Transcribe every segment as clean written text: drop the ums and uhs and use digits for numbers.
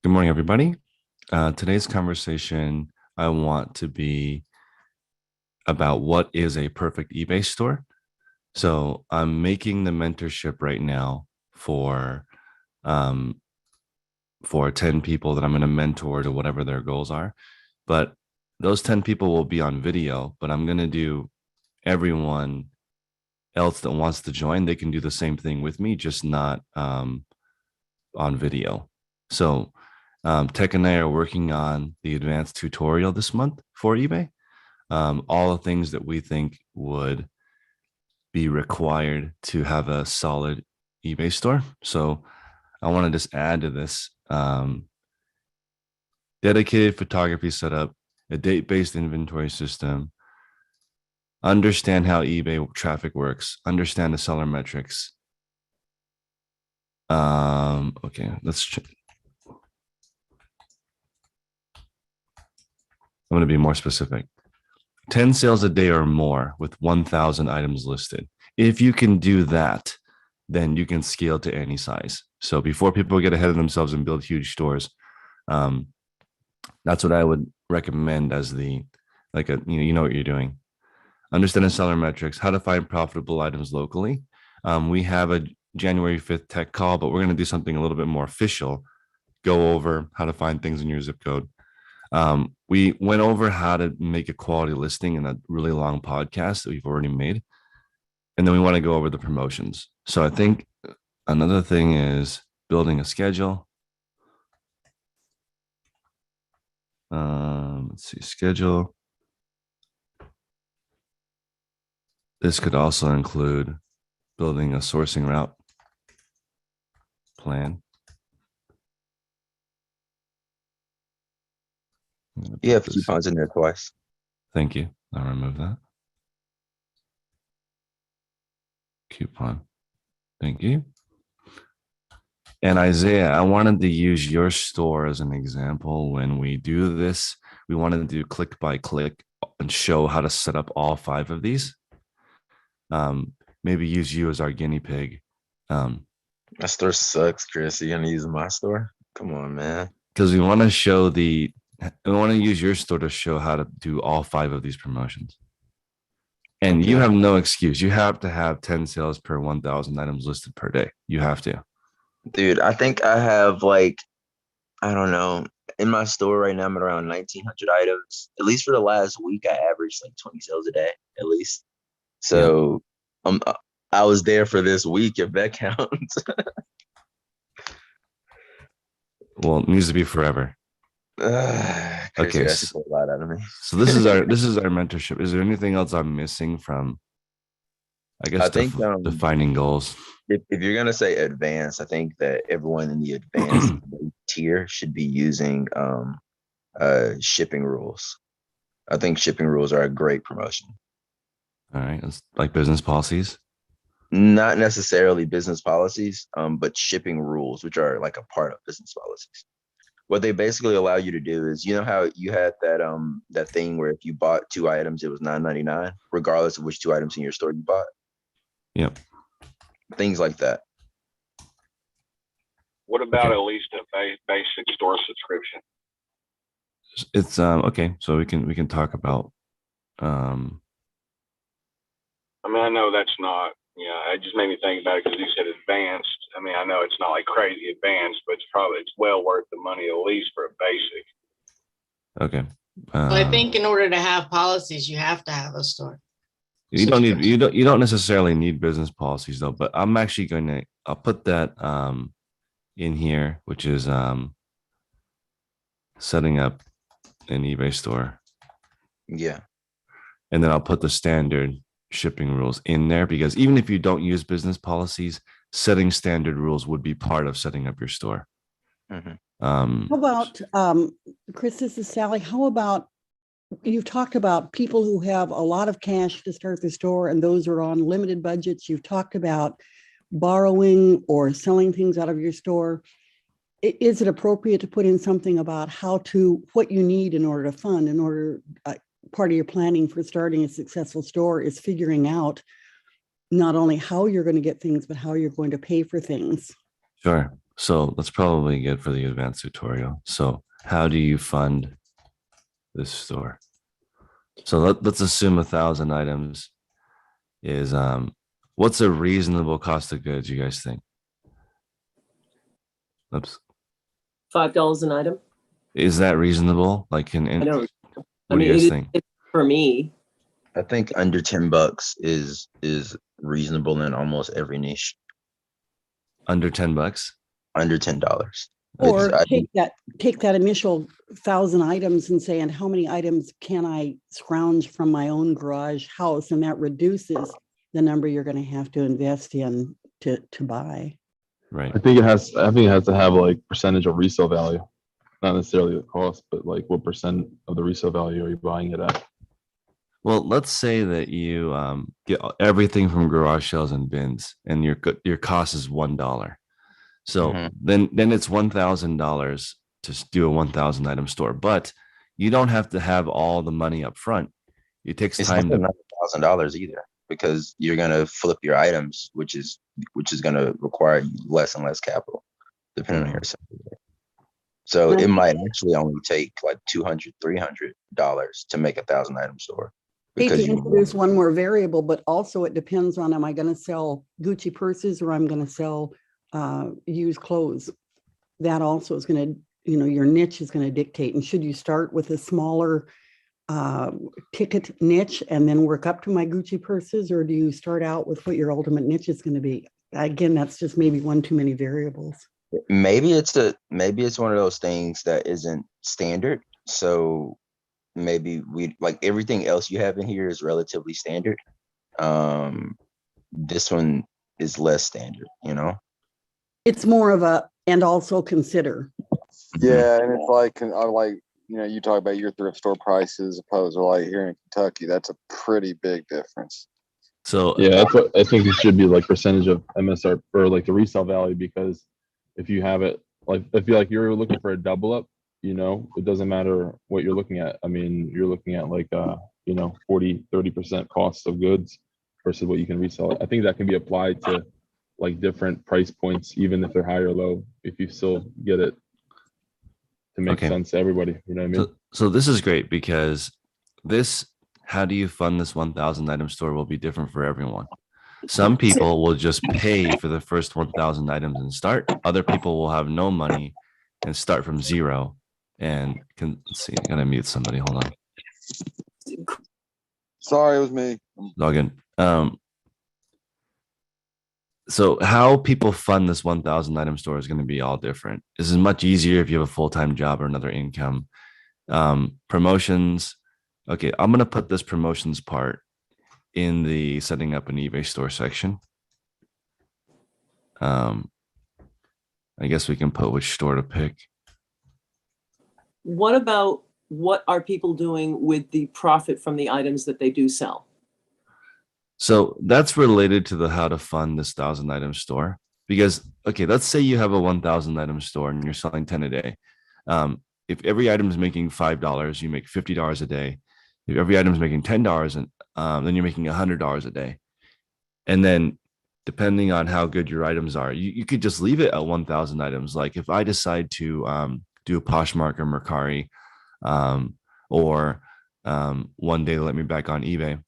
Good morning, everybody. Today's conversation, I want to be about what is a perfect eBay store. So I'm making the mentorship right now for um, for 10 people that I'm going to mentor to whatever their goals are. But those 10 people will be on video, but I'm going to do everyone else that wants to join. They can do the same thing with me, just not on video. So Tech and I are working on the advanced tutorial this month for eBay. All the things that we think would be required to have a solid eBay store. So I want to just add to this dedicated photography setup, a date-based inventory system, understand how eBay traffic works, understand the seller metrics. Okay, I'm going to be more specific. 10 sales a day or more with 1,000 items listed. If you can do that, then you can scale to any size. So before people get ahead of themselves and build huge stores, that's what I would recommend as you know what you're doing. Understanding seller metrics, how to find profitable items locally. We have a January 5th tech call, but we're going to do something a little bit more official. Go over how to find things in your zip code. We went over how to make a quality listing in a really long podcast that we've already made. And then we want to go over the promotions. So I think another thing is building a schedule. Let's see, schedule. This could also include building a sourcing route plan. You have coupons in there twice. Thank you. I'll remove that. Coupon. Thank you. And Isaiah, I wanted to use your store as an example. When we do this, we wanted to do click by click and show how to set up all 5 of these. Maybe use you as our guinea pig. My store sucks, Chris. You gonna use my store? Come on, man. Because we want to use your store to show how to do all 5 of these promotions. And Okay. you have no excuse. You have to have 10 sales per 1,000 items listed per day. You have to. Dude, I think I have I don't know. In my store right now, I'm at around 1,900 items. At least for the last week, I averaged like 20 sales a day, at least. Yep. So I was there for this week, if that counts. Well, it needs to be forever. Chris, Okay. you're asking for a lot out of me. So this is our mentorship. Is there anything else I'm missing from, I I guess, think defining goals? if you're gonna say advanced, I think that everyone in the advanced tier should be using shipping rules. I think shipping rules are a great promotion. All right. It's like business policies. Not necessarily business policies, but shipping rules, which are like a part of business policies. What they basically allow you to do is, you know how you had that thing where if you bought 2 items, it was $9.99, regardless of which 2 items in your store you bought. Yep. Things like that. What about Okay. at least a basic store subscription? It's okay. So we can talk about I mean, I know that's not, it just made me think about it because you said advanced. I mean, I know it's not like crazy advanced, but it's well worth the money at least for a basic. okay. I think in order to have policies, you have to have a store. You don't necessarily need business policies though, but I'm actually I'll put that in here, which is setting up an eBay store. Yeah. And then I'll put the standard shipping rules in there, because even if you don't use business policies, setting standard rules would be part of setting up your store. Mm-hmm. How about, Chris, this is Sally. How about, you've talked about people who have a lot of cash to start the store and those are on limited budgets. You've talked about borrowing or selling things out of your store. Is it appropriate to put in something about what you need in order to fund, part of your planning for starting a successful store is figuring out not only how you're going to get things, but how you're going to pay for things? Sure. So that's probably good for the advanced tutorial. So how do you fund this store? So let's assume 1,000 items is what's a reasonable cost of goods, you guys think? Oops. $5 an item. Is that reasonable? Like I what don't. I do mean, you guys it think? is for me. I think under $10 is reasonable in almost every niche. Under $10? Under $10. Or take that initial 1,000 items and say, and how many items can I scrounge from my own garage house? And that reduces the number you're going to have to invest in to buy. Right. I think it has to have like percentage of resale value, not necessarily the cost, but like what percent of the resale value are you buying it at? Well, let's say that you get everything from garage sales and bins, and your cost is $1. So then it's $1,000 to do a 1,000 item store, but you don't have to have all the money up front. It takes time to not $1,000 either, because you're gonna flip your items, which is gonna require less and less capital, depending on your size. So it might actually only take like $200, $300 to make 1,000 item store. Hate to introduce one more variable, but also it depends on, am I going to sell Gucci purses or I'm going to sell used clothes? That also is going to, your niche is going to dictate. And should you start with a smaller ticket niche and then work up to my Gucci purses, or do you start out with what your ultimate niche is going to be? Again, that's just maybe one too many variables. Maybe it's one of those things that isn't standard. So maybe we, like, everything else you have in here is relatively standard. This one is less standard, It's more of a, and also consider. Yeah, and it's like, you talk about your thrift store prices opposed to like here in Kentucky. That's a pretty big difference. So yeah, that's what I think it should be, like percentage of MSR or like the resale value, because if you have it, like if you're looking for a double up, it doesn't matter what you're looking at. I mean, you're looking at like 40-30% cost of goods versus what you can resell it. I think that can be applied to like different price points, even if they're high or low, if you still get it to make sense to everybody. You know what I mean? So this is great, because how do you fund this 1,000 item store will be different for everyone. Some people will just pay for the first 1,000 items and start. Other people will have no money and start from zero. And let's see, I gotta mute somebody. Hold on. Sorry, it was me. Log in. So how people fund this 1,000 item store is going to be all different. This is much easier if you have a full-time job or another income. Promotions. Okay, I'm going to put this promotions part in the setting up an eBay store section. I guess we can put which store to pick. What about what are people doing with the profit from the items that they do sell? So that's related to the how to fund this 1,000 item store, because, okay, let's say you have a 1,000 item store and you're selling 10 a day. If every item is making $5, you make $50 a day. If every item is making $10, and then you're making $100 a day. And then depending on how good your items are, you could just leave it at 1,000 items. Like if I decide to do Poshmark or Mercari, or one day let me back on eBay.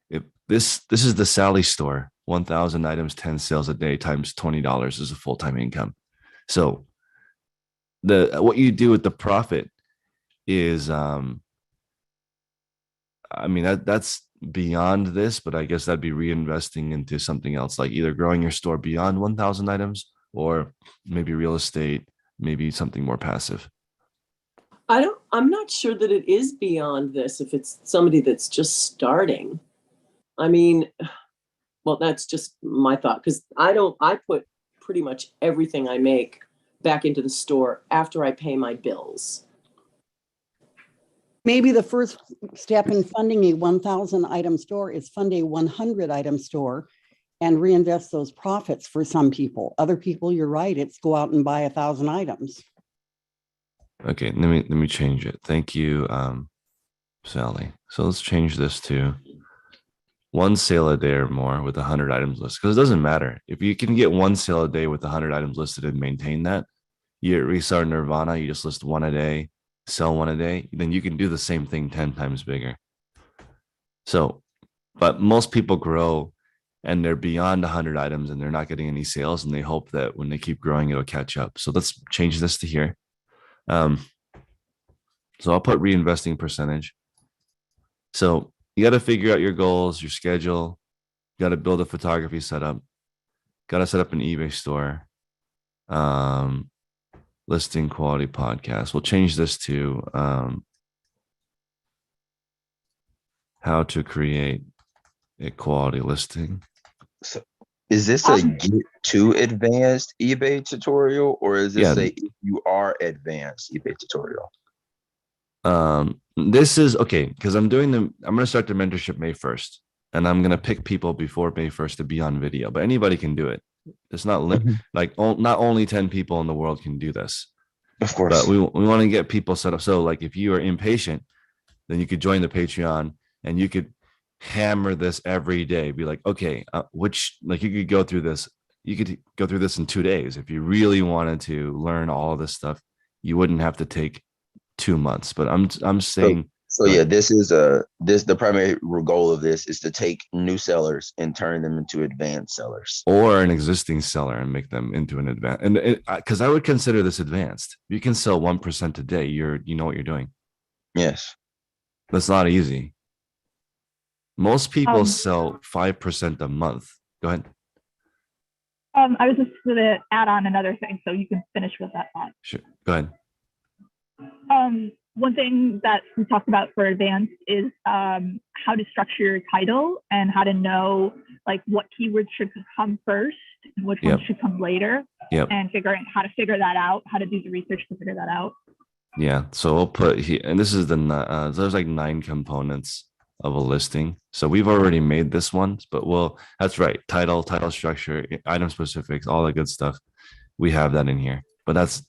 If this is the Sally store, 1,000 items, 10 sales a day times $20 is a full-time income. So what you do with the profit is, I mean, that's beyond this, but I guess that'd be reinvesting into something else, like either growing your store beyond 1,000 items, or maybe real estate, maybe something more passive. I'm not sure that it is beyond this if it's somebody that's just starting. I mean, well, that's just my thought, because I put pretty much everything I make back into the store after I pay my bills. Maybe the first step in funding a 1,000 item store is fund a 100 item store and reinvest those profits for some people. Other people, you're right, it's go out and buy 1,000 items. Okay, let me change it. Thank you, Sally. So let's change this to one sale a day or more with 100 items listed, because it doesn't matter if you can get one sale a day with 100 items listed and maintain that. You at Restar Nirvana, you just list one a day, sell one a day, then you can do the same thing 10 times bigger. So, but most people grow and they're beyond 100 items and they're not getting any sales, and they hope that when they keep growing it'll catch up. So let's change this to here. So I'll put reinvesting percentage. So you got to figure out your goals, your schedule. You got to build a photography setup. Got to set up an eBay store. Listing quality podcast. We'll change this to how to create a quality listing. So is this a get to advanced eBay tutorial, or is this Yeah. a if you are advanced eBay tutorial? This is okay because I'm going to start the mentorship May 1st, and I'm going to pick people before May 1st to be on video, but anybody can do it. It's not like not only 10 people in the world can do this. Of course. But we want to get people set up. So like if you are impatient, then you could join the Patreon and you could hammer this every day. Be like, okay, you could go through this. You could go through this in 2 days. If you really wanted to learn all of this stuff, you wouldn't have to take 2 months. But I'm saying. So yeah, the primary goal of this is to take new sellers and turn them into advanced sellers, or an existing seller and make them into an advanced. And because I would consider this advanced. You can sell 1% a day. You know what you're doing. Yes, that's not easy. Most people sell 5% a month. Go ahead. I was just going to add on another thing, so you can finish with that thought. Sure. Go ahead. One thing that we talked about for advanced is how to structure your title and how to know like what keywords should come first and which ones should come later, and figuring how to figure that out, how to do the research to figure that out. Yeah. So we'll put here, and this is there's like 9 components of a listing. So we've already made this one, but that's right. Title structure, item specifics, all that good stuff. We have that in here, but there's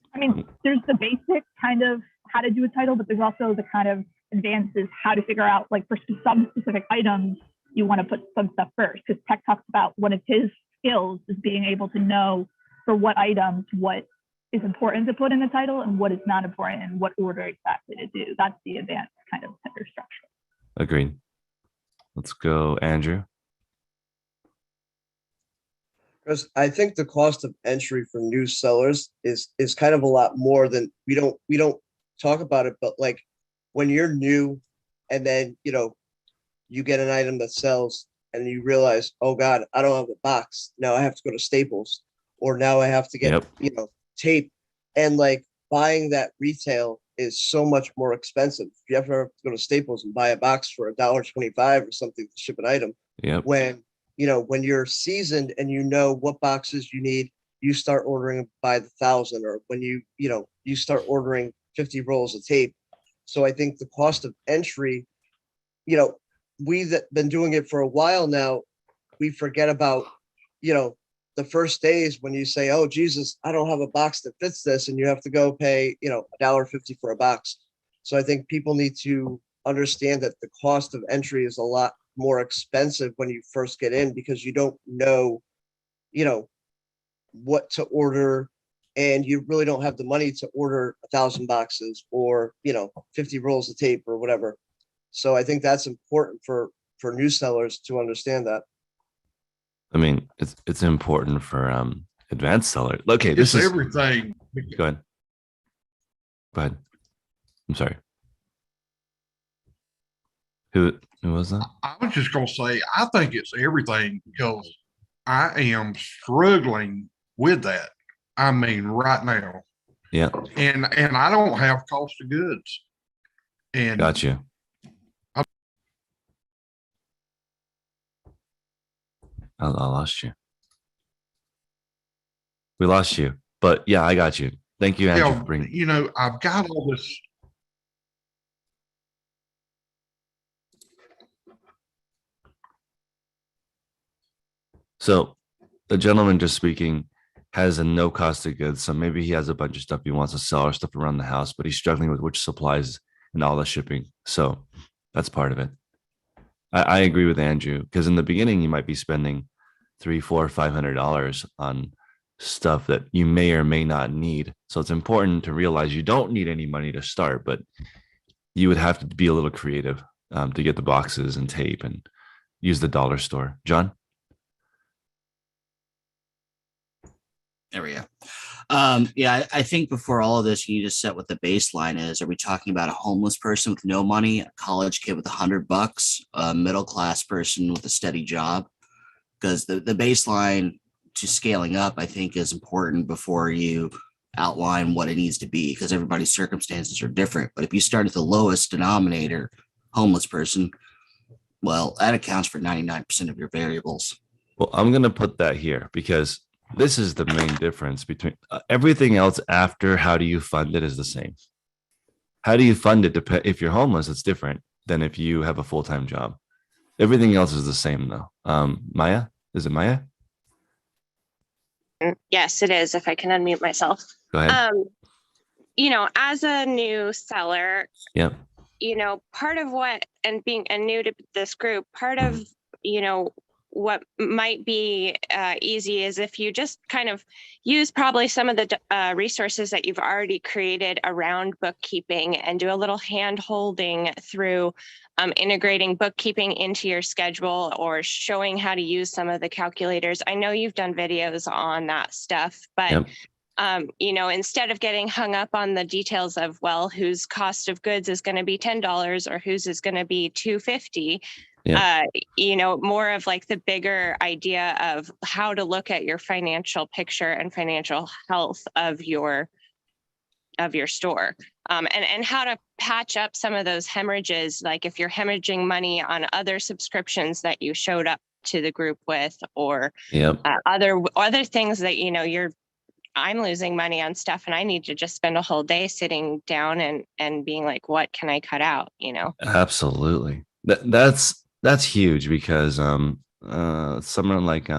the basic kind of how to do a title, but there's also the kind of advances how to figure out like for some specific items, you want to put some stuff first, because Tech talks about one of his skills is being able to know for what items, what is important to put in the title and what is not important and what order exactly to do. That's the advanced kind of tender structure. Agreed. Let's go, Andrew. Because I think the cost of entry for new sellers is kind of a lot more than we don't talk about it, but like when you're new and then you get an item that sells and you realize, oh God, I don't have a box. Now I have to go to Staples, or now I have to get tape, and like buying that retail is so much more expensive. If you ever have to go to Staples and buy a box for $1.25 or something to ship an item, when you're seasoned and you know what boxes you need, you start ordering by the 1,000, or when you start ordering 50 rolls of tape. So I think the cost of entry, we've been doing it for a while now. We forget about, the first days when you say, oh, Jesus, I don't have a box that fits this. And you have to go pay, $1.50 for a box. So I think people need to understand that the cost of entry is a lot more expensive when you first get in, because you don't know, what to order, and you really don't have the money to order 1,000 boxes or 50 rolls of tape or whatever. So I think that's important for new sellers to understand that. I mean, it's important for advanced sellers. Okay, this is everything. Go ahead. I'm sorry. Who was that? I was just gonna say, I think it's everything, because I am struggling with that. I mean, right now. Yeah. And I don't have cost of goods. And got you. I lost you. We lost you, but yeah, I got you. Thank you, Andrew, for bringing. I've got all this. So the gentleman just speaking has a no cost of goods. So maybe he has a bunch of stuff he wants to sell or stuff around the house, but he's struggling with which supplies and all the shipping. So that's part of it. I agree with Andrew, because in the beginning you might be spending $300, $400, $500 on stuff that you may or may not need. So it's important to realize you don't need any money to start, but you would have to be a little creative to get the boxes and tape and use the dollar store. John? There we go. Yeah, I think before all of this, you need to set what the baseline is. Are we talking about a homeless person with no money, a college kid with $100, a middle class person with a steady job? Because the baseline to scaling up, I think, is important before you outline what it needs to be, because everybody's circumstances are different. But if you start at the lowest denominator, homeless person, well, that accounts for 99% of your variables. Well, I'm going to put that here because this is the main difference between everything else after how do you fund it is the same. How do you fund it? If you're homeless, it's different than if you have a full-time job. Everything else is the same though. Maya, is it Maya? Yes, it is. If I can unmute myself. Go ahead. As a new seller, Yeah. part of what, and being new to this group, part of, what might be easy is if you just kind of use probably some of the resources that you've already created around bookkeeping and do a little hand holding through integrating bookkeeping into your schedule or showing how to use some of the calculators. I know you've done videos on that stuff, but Yep. Instead of getting hung up on the details of, well, whose cost of goods is going to be $10 or whose is going to be $250, Yeah. more of like the bigger idea of how to look at your financial picture and financial health of your store, and how to patch up some of those hemorrhages. Like if you're hemorrhaging money on other subscriptions that you showed up to the group with, or Yep. other things that, I'm losing money on stuff and I need to just spend a whole day sitting down and being like, what can I cut out? Absolutely. That's huge because someone like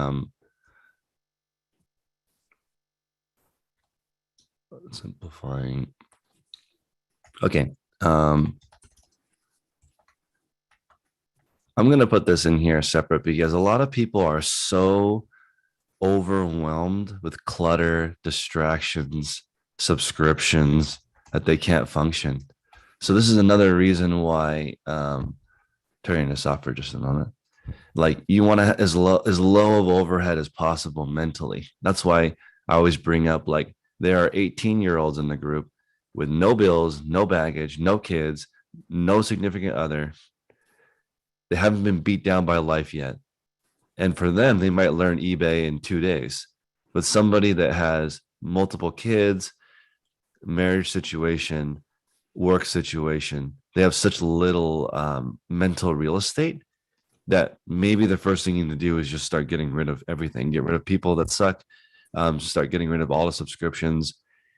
simplifying. Okay. I'm gonna put this in here separate because a lot of people are so overwhelmed with clutter, distractions, subscriptions that they can't function. So this is another reason why turning this off for just a moment. Like you want to as low of overhead as possible mentally. That's why I always bring up like there are 18-year-olds in the group with no bills, no baggage, no kids, no significant other. They haven't been beat down by life yet. And for them, they might learn eBay in 2 days. But somebody that has multiple kids, marriage situation, work situation, they have such little mental real estate that maybe the first thing you need to do is just start getting rid of everything, get rid of people that suck, start getting rid of all the subscriptions,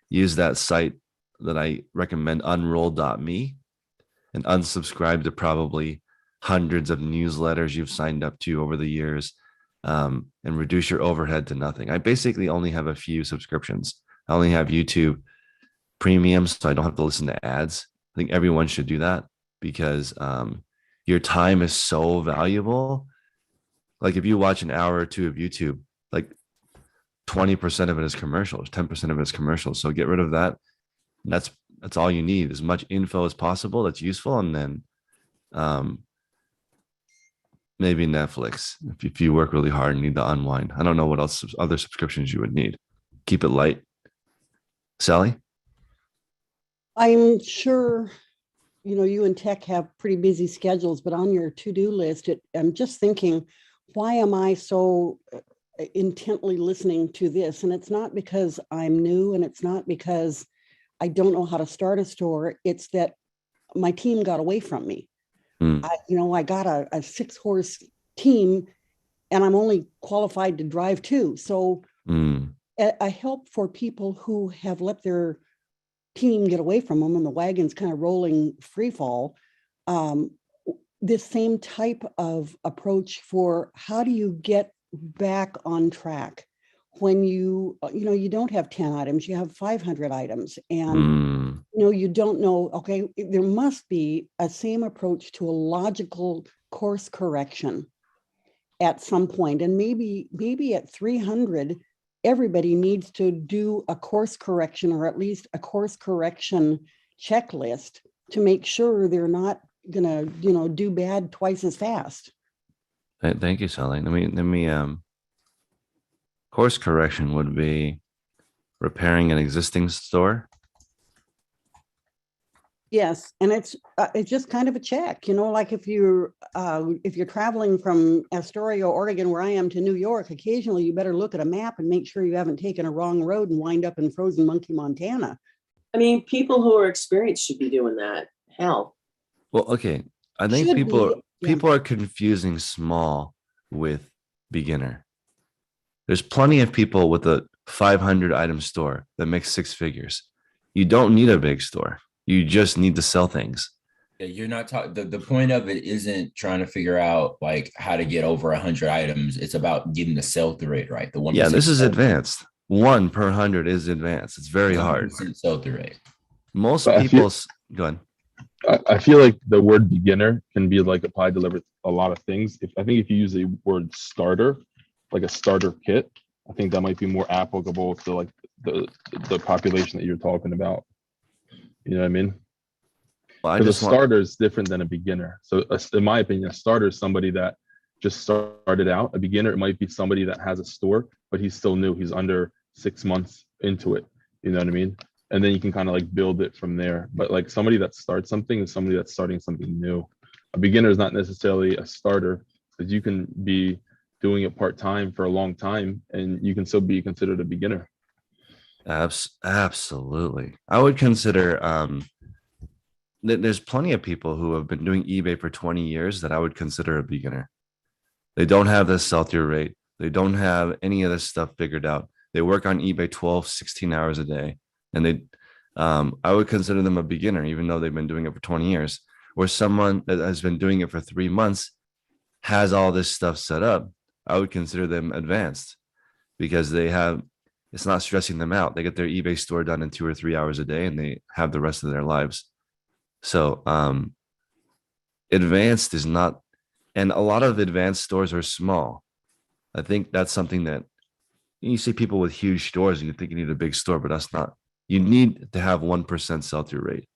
use that site that I recommend, unroll.me, and unsubscribe to probably hundreds of newsletters you've signed up to over the years, and reduce your overhead to nothing. I basically only have a few subscriptions. I only have YouTube Premium, so I don't have to listen to ads. I think everyone should do that because your time is so valuable. Like if you watch an hour or two of YouTube, like 20% of it is commercials, 10% of it is commercials. So get rid of that. That's all you need, as much info as possible that's useful. And then maybe Netflix if you work really hard and need to unwind. I don't know what else other subscriptions you would need. Keep it light. Sally? I'm sure, you and tech have pretty busy schedules, but on your to-do list, I'm just thinking, why am I so intently listening to this? And it's not because I'm new, and it's not because I don't know how to start a store. It's that my team got away from me. I got a 6-horse team and I'm only qualified to drive 2. So a help for people who have let their team get away from them and the wagon's kind of rolling free fall. This same type of approach for how do you get back on track when you don't have 10 items, you have 500 items, and you don't know, okay, there must be a same approach to a logical course correction at some point, and maybe at 300, everybody needs to do a course correction, or at least a course correction checklist, to make sure they're not gonna, do bad twice as fast. Thank you, Sally. Let me course correction would be repairing an existing store. Yes, and it's just kind of a check, like if you're traveling from Astoria, Oregon, where I am, to New York, occasionally you better look at a map and make sure you haven't taken a wrong road and wind up in frozen Monkey, Montana. I mean, people who are experienced should be doing that. Hell. Well, okay. I think Should people be, yeah. people are confusing small with beginner. There's plenty of people with a 500 item store that makes 6 figures. You don't need a big store. You just need to sell things. Yeah, you're not talking. The point of it isn't trying to figure out like how to get over 100 items. It's about getting the sell-through rate right. The 1%. Yeah, this is advanced. 1 per 100 is advanced. It's very hard. Sell-through rate. Most But people go ahead. I feel like the word beginner can be like applied to a lot of things. I think if you use the word starter, like a starter kit, I think that might be more applicable to like the population that you're talking about. You know what I mean? Well, a starter is different than a beginner. So in my opinion, a starter is somebody that just started out. A beginner, it might be somebody that has a store, but he's still new. He's under 6 months into it. You know what I mean? And then you can kind of like build it from there. But like somebody that starts something is somebody that's starting something new. A beginner is not necessarily a starter, because you can be doing it part-time for a long time and you can still be considered a beginner. Absolutely. I would consider there's plenty of people who have been doing eBay for 20 years that I would consider a beginner. They don't have this sell-through rate. They don't have any of this stuff figured out. They work on eBay 12, 16 hours a day. And I would consider them a beginner, even though they've been doing it for 20 years. Or someone that has been doing it for 3 months has all this stuff set up, I would consider them advanced, because it's not stressing them out. They get their eBay store done in 2 or 3 hours a day and they have the rest of their lives. So advanced is not, and a lot of advanced stores are small. I think that's something that you see people with huge stores and you think you need a big store, but that's not. You need to have 1% sell-through rate.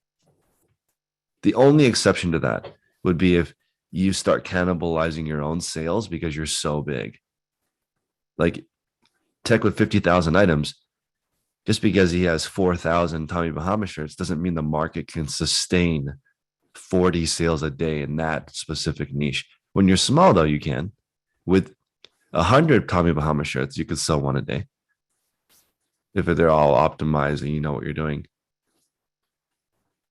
The only exception to that would be if you start cannibalizing your own sales because you're so big. Like Tech with 50,000 items, just because he has 4,000 Tommy Bahama shirts doesn't mean the market can sustain 40 sales a day in that specific niche. When you're small, though, you can. With 100 Tommy Bahama shirts, you could sell one a day, if they're all optimized and you know what you're doing.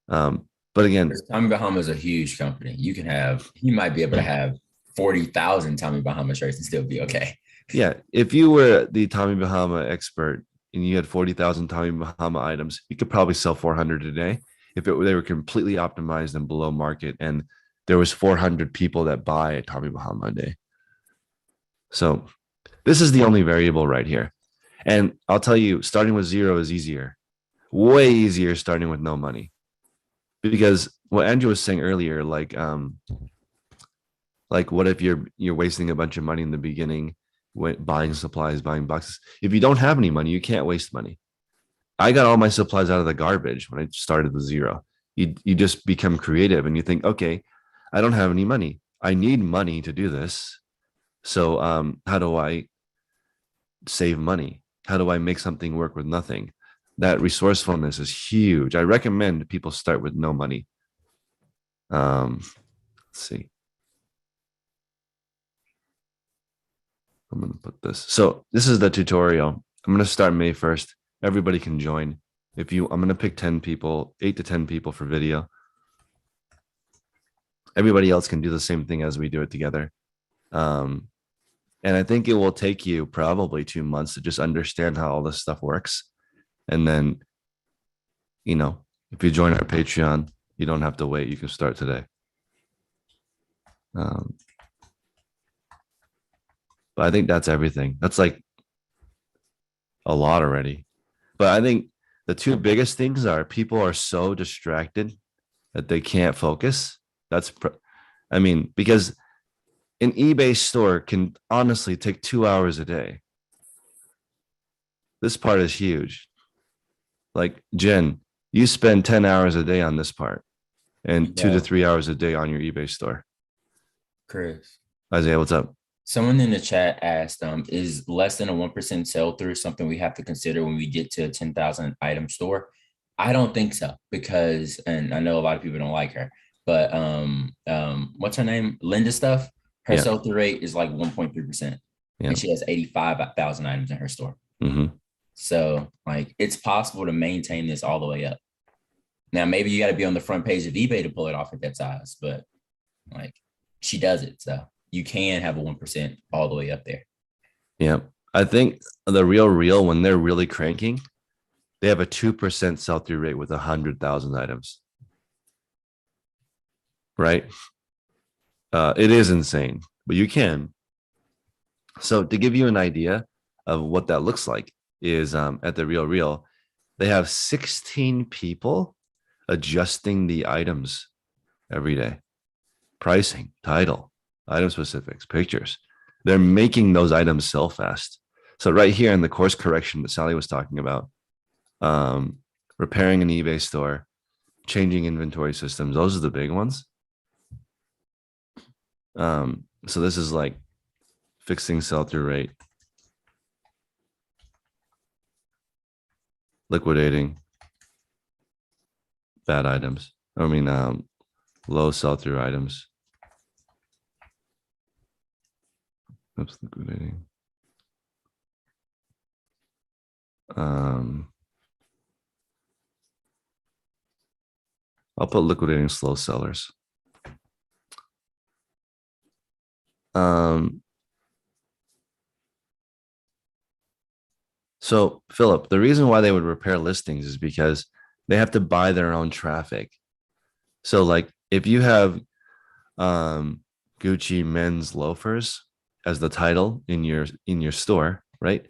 But again, Tommy Bahama is a huge company. You might be able to have 40,000 Tommy Bahama shirts and still be okay. Yeah, if you were the Tommy Bahama expert and you had 40,000 Tommy Bahama items, you could probably sell 400 a day if they were completely optimized and below market, and there was 400 people that buy a Tommy Bahama a day. So this is the only variable right here. And I'll tell you, starting with 0 is easier, way easier starting with no money. Because what Andrew was saying earlier, like what if you're wasting a bunch of money in the beginning, buying supplies, buying boxes? If you don't have any money, you can't waste money. I got all my supplies out of the garbage when I started with 0. You just become creative and you think, okay, I don't have any money. I need money to do this. So how do I save money? How do I make something work with nothing? That resourcefulness is huge. I recommend people start with no money. Let's see. I'm going to put this. So this is the tutorial. I'm going to start May 1st. Everybody can join. I'm going to pick 10 people, 8 to 10 people for video. Everybody else can do the same thing as we do it together. And I think it will take you probably 2 months to just understand how all this stuff works. And then, if you join our Patreon, you don't have to wait. You can start today. But I think that's everything. That's like a lot already. But I think the 2 biggest things are people are so distracted that they can't focus. Because an eBay store can honestly take 2 hours a day. This part is huge. Like Jen, you spend 10 hours a day on this part and 2 to 3 hours a day on your eBay store. Chris. Isaiah, what's up? Someone in the chat asked, is less than a 1% sell through something we have to consider when we get to a 10,000 item store? I don't think so, because, and I know a lot of people don't like her, but what's her name? Linda Stuff. Her Yeah. sell through rate is like 1.3%. Yeah. And she has 85,000 items in her store. Mm-hmm. So like it's possible to maintain this all the way up. Now, maybe you got to be on the front page of eBay to pull it off at that size, but like she does it. So you can have a 1% all the way up there. Yeah. I think the real, when they're really cranking, they have a 2% sell through rate with 100,000 items. Right. It is insane, but you can. So to give you an idea of what that looks like is at the Real, they have 16 people adjusting the items every day. Pricing, title, item specifics, pictures. They're making those items sell fast. So right here in the course correction that Sally was talking about, repairing an eBay store, changing inventory systems, those are the big ones. So this is like fixing sell-through rate, liquidating bad items. I mean, low sell-through items. Oops, liquidating. I'll put liquidating slow sellers. So Philip, the reason why they would repair listings is because they have to buy their own traffic. So like if you have Gucci men's loafers as the title in your store, right?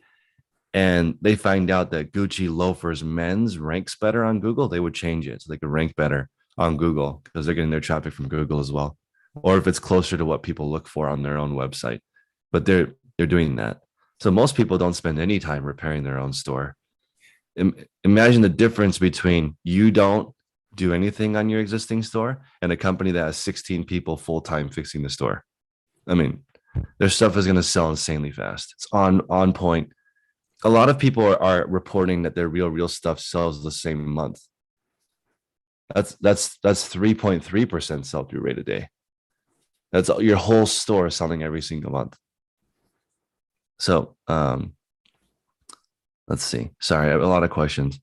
And they find out that Gucci loafers men's ranks better on Google, they would change it so they could rank better on Google because they're getting their traffic from Google as well. Or if it's closer to what people look for on their own website. But they're doing that. So most people don't spend any time repairing their own store. Imagine the difference between you don't do anything on your existing store and a company that has 16 people full-time fixing the store. I mean, their stuff is going to sell insanely fast. It's on point. A lot of people are reporting that their real stuff sells the same month. That's 3.3% sell-through rate a day. That's your whole store selling every single month. So let's see. Sorry, I have a lot of questions.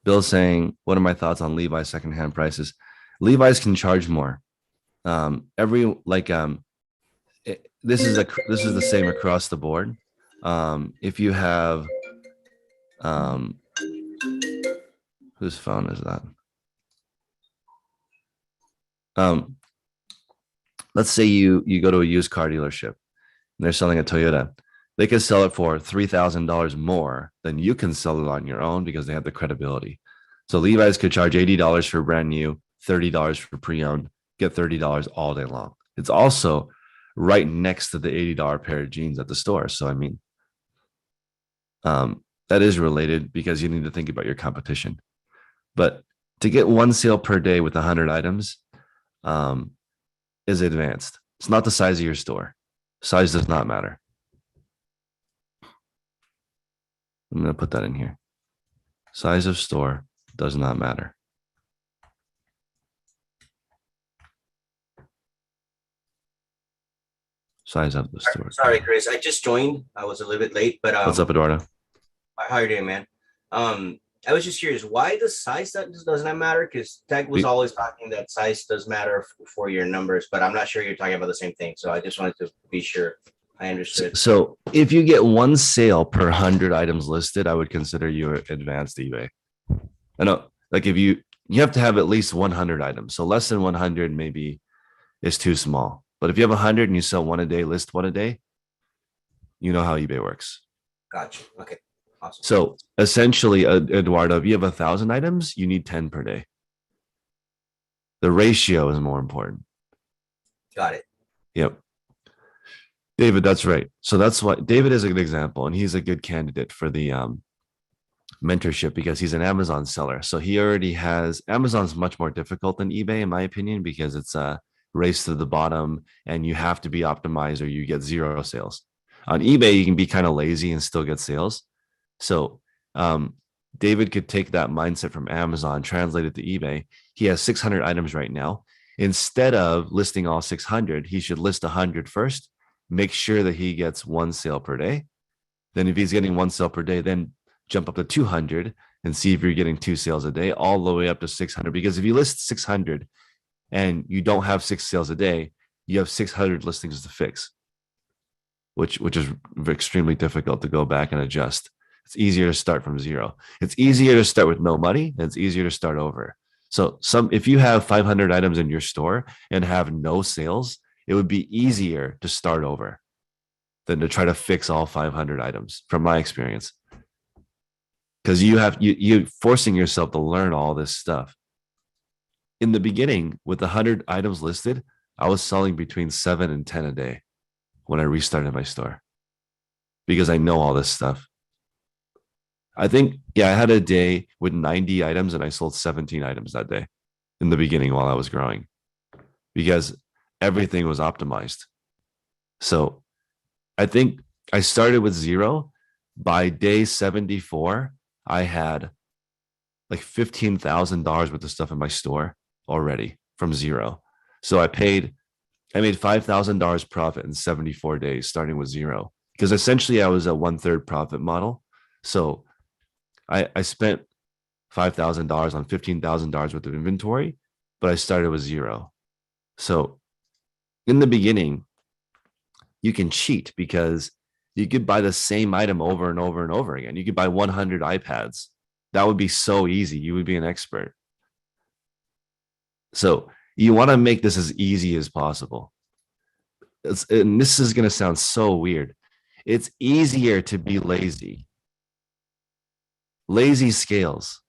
Bill's saying, what are my thoughts on Levi's secondhand prices? Levi's can charge more. This is the same across the board. If you have whose phone is that? Let's say you go to a used car dealership and they're selling a Toyota. They could sell it for $3,000 more than you can sell it on your own because they have the credibility. So Levi's could charge $80 for brand new, $30 for pre-owned, get $30 all day long. It's also right next to the $80 pair of jeans at the store. So, I mean, that is related because you need to think about your competition. But to get one sale per day with 100 items is advanced. It's not the size of your store. Size does not matter. I'm going to put that in here. Size of store does not matter. Size of the store. Sorry, Chris. I just joined. I was a little bit late, but What's up, Eduardo? how are you doing, man? I was just curious, why the size doesn't matter? Because Tech was always talking that size does matter for your numbers, but I'm not sure you're talking about the same thing. So I just wanted to be sure I understood. So if you get one sale per 100 items listed, I would consider you advanced eBay. I know, like if you have to have at least 100 items. So less than 100 maybe is too small. But if you have 100 and you sell one a day, list one a day, you know how eBay works. Gotcha. Okay. Awesome. So essentially, Eduardo, if you have 1,000 items, you need 10 per day. The ratio is more important. Got it. Yep. David, that's right. So that's why David is a good example, and he's a good candidate for the mentorship because he's an Amazon seller. So he already has Amazon's much more difficult than eBay, in my opinion, because it's a race to the bottom and you have to be optimized or you get zero sales. On eBay, you can be kind of lazy and still get sales. So David could take that mindset from Amazon, translate it to eBay. He has 600 items right now. Instead of listing all 600, he should list 100 first, make sure that he gets one sale per day. Then if he's getting one sale per day, then jump up to 200 and see if you're getting 2 sales a day, all the way up to 600. Because if you list 600 and you don't have 6 sales a day, you have 600 listings to fix, which is extremely difficult to go back and adjust. It's easier to start from zero. It's easier to start with no money, and it's easier to start over. So if you have 500 items in your store and have no sales, it would be easier to start over than to try to fix all 500 items, from my experience. Because you're forcing yourself to learn all this stuff. In the beginning, with 100 items listed, I was selling between 7 and 10 a day when I restarted my store because I know all this stuff. I think, I had a day with 90 items and I sold 17 items that day in the beginning while I was growing because everything was optimized. So I think I started with 0. By day 74, I had like $15,000 worth of stuff in my store already from 0. So I made $5,000 profit in 74 days, starting with 0, because essentially I was a 1/3 profit model. So I spent $5,000 on $15,000 worth of inventory, but I started with 0. So in the beginning, you can cheat because you could buy the same item over and over and over again. You could buy 100 iPads. That would be so easy. You would be an expert. So you want to make this as easy as possible. And this is going to sound so weird. It's easier to be lazy. Lazy scales,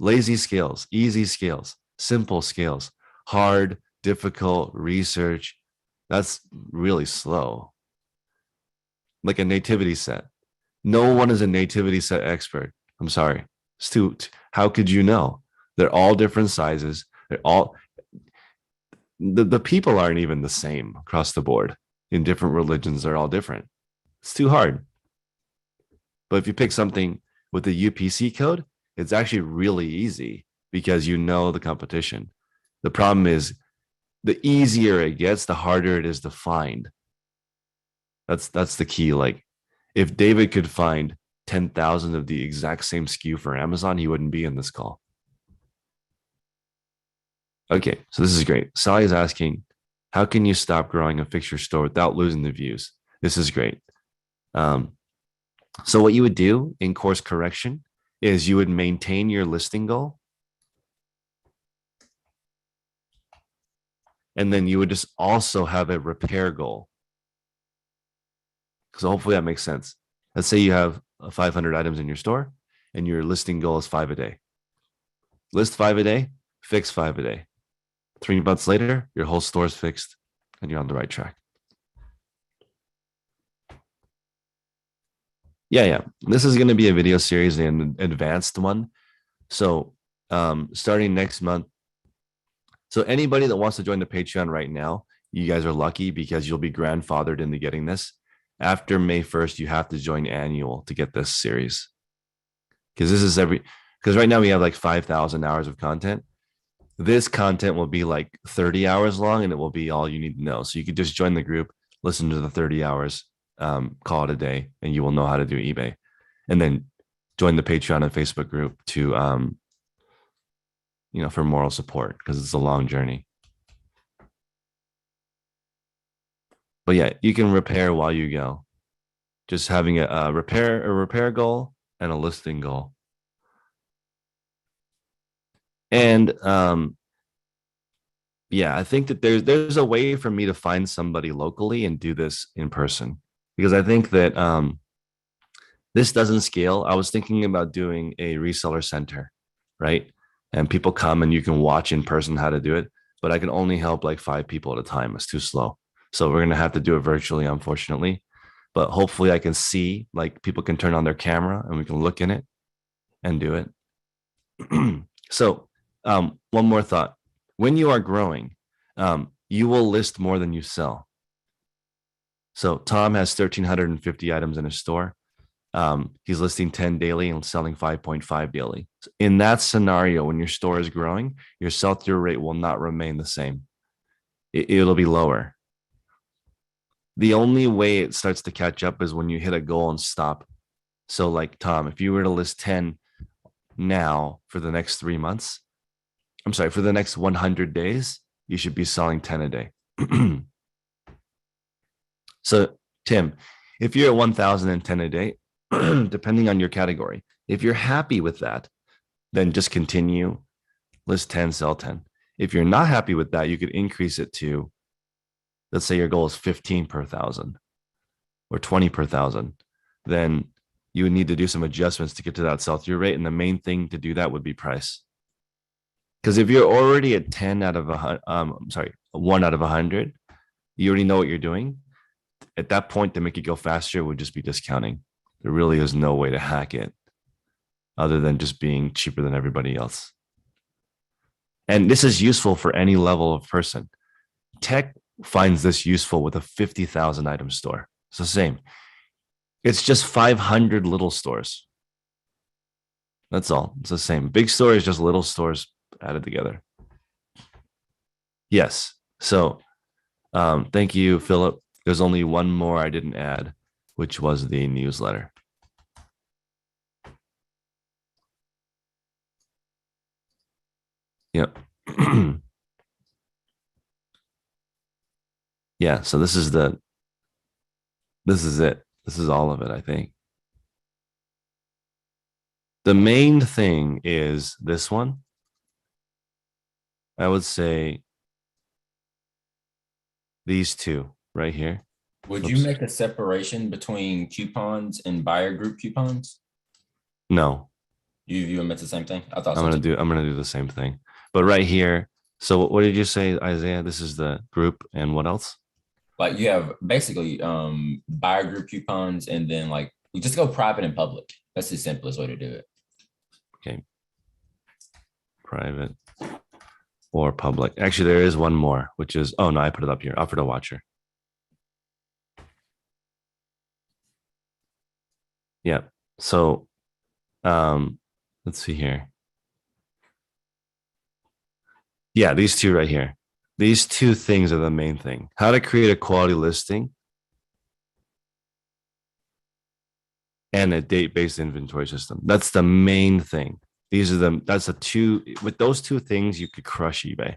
easy scales, simple scales, hard, difficult, research. That's really slow. Like a nativity set. No one is a nativity set expert. I'm sorry. How could you know? They're all different sizes. They're all, the people aren't even the same across the board. In different religions, they're all different. It's too hard. But if you pick something with the UPC code, it's actually really easy because you know the competition. The problem is the easier it gets, the harder it is to find. That's the key. Like if David could find 10,000 of the exact same SKU for Amazon, he wouldn't be in this call. Okay, so this is great. Sally is asking, how can you stop growing a fixture store without losing the views? This is great. So what you would do in course correction is you would maintain your listing goal. And then you would just also have a repair goal. So hopefully that makes sense. Let's say you have 500 items in your store and your listing goal is 5 a day. List 5 a day, fix 5 a day. 3 months later, your whole store is fixed and you're on the right track. Yeah. This is going to be a video series, an advanced one. So starting next month. So anybody that wants to join the Patreon right now, you guys are lucky because you'll be grandfathered into getting this. After May 1st, you have to join annual to get this series. Because right now we have like 5,000 hours of content. This content will be like 30 hours long and it will be all you need to know. So you could just join the group, listen to the 30 hours, call it a day, and you will know how to do eBay. And then join the Patreon and Facebook group to, for moral support because it's a long journey. But yeah, you can repair while you go. Just having a repair goal and a listing goal. And I think that there's a way for me to find somebody locally and do this in person because I think that this doesn't scale. I was thinking about doing a reseller center, right? And people come and you can watch in person how to do it, but I can only help like 5 people at a time. It's too slow. So we're going to have to do it virtually, unfortunately. But hopefully I can see, like people can turn on their camera and we can look in it and do it. So one more thought. When you are growing, you will list more than you sell. So Tom has 1,350 items in his store. He's listing 10 daily and selling 5.5 daily. In that scenario, when your store is growing, your sell-through rate will not remain the same. It'll be lower. The only way it starts to catch up is when you hit a goal and stop. So like Tom, if you were to list 10 now for the next 3 months, I'm sorry, for the next 100 days, you should be selling 10 a day. So Tim, if you're at 1,010 a day, depending on your category, if you're happy with that, then just continue, list 10, sell 10. If you're not happy with that, you could increase it to, let's say your goal is 15 per thousand or 20 per thousand. Then you would need to do some adjustments to get to that sell-through rate. And the main thing to do that would be price. Because if you're already at 1 out of 100, you already know what you're doing. At that point, to make it go faster, it would just be discounting. There really is no way to hack it other than just being cheaper than everybody else. And this is useful for any level of person. Tech finds this useful with a 50,000 item store. It's the same. It's just 500 little stores. That's all. It's the same. Big store is just little stores added together. Yes. So thank you, Philip. There's only one more I didn't add, which was the newsletter. Yep. Yeah, so this is it. This is all of it, I think. The main thing is this one. I would say these two right here. Would you make a separation between coupons and buyer group coupons? No. You view them as the same thing? I thought I'm gonna do the same thing. But right here, so what did you say, Isaiah? This is the group, and what else? Like you have basically buyer group coupons, and then like we just go private and public. That's the simplest way to do it. Okay. Private or public. Actually, there is one more, which is, oh no, I put it up here. Offer to watcher. Yeah. So let's see here. Yeah, these two right here. These two things are the main thing. How to create a quality listing and a date-based inventory system. That's the main thing. That's the two, with those two things, you could crush eBay.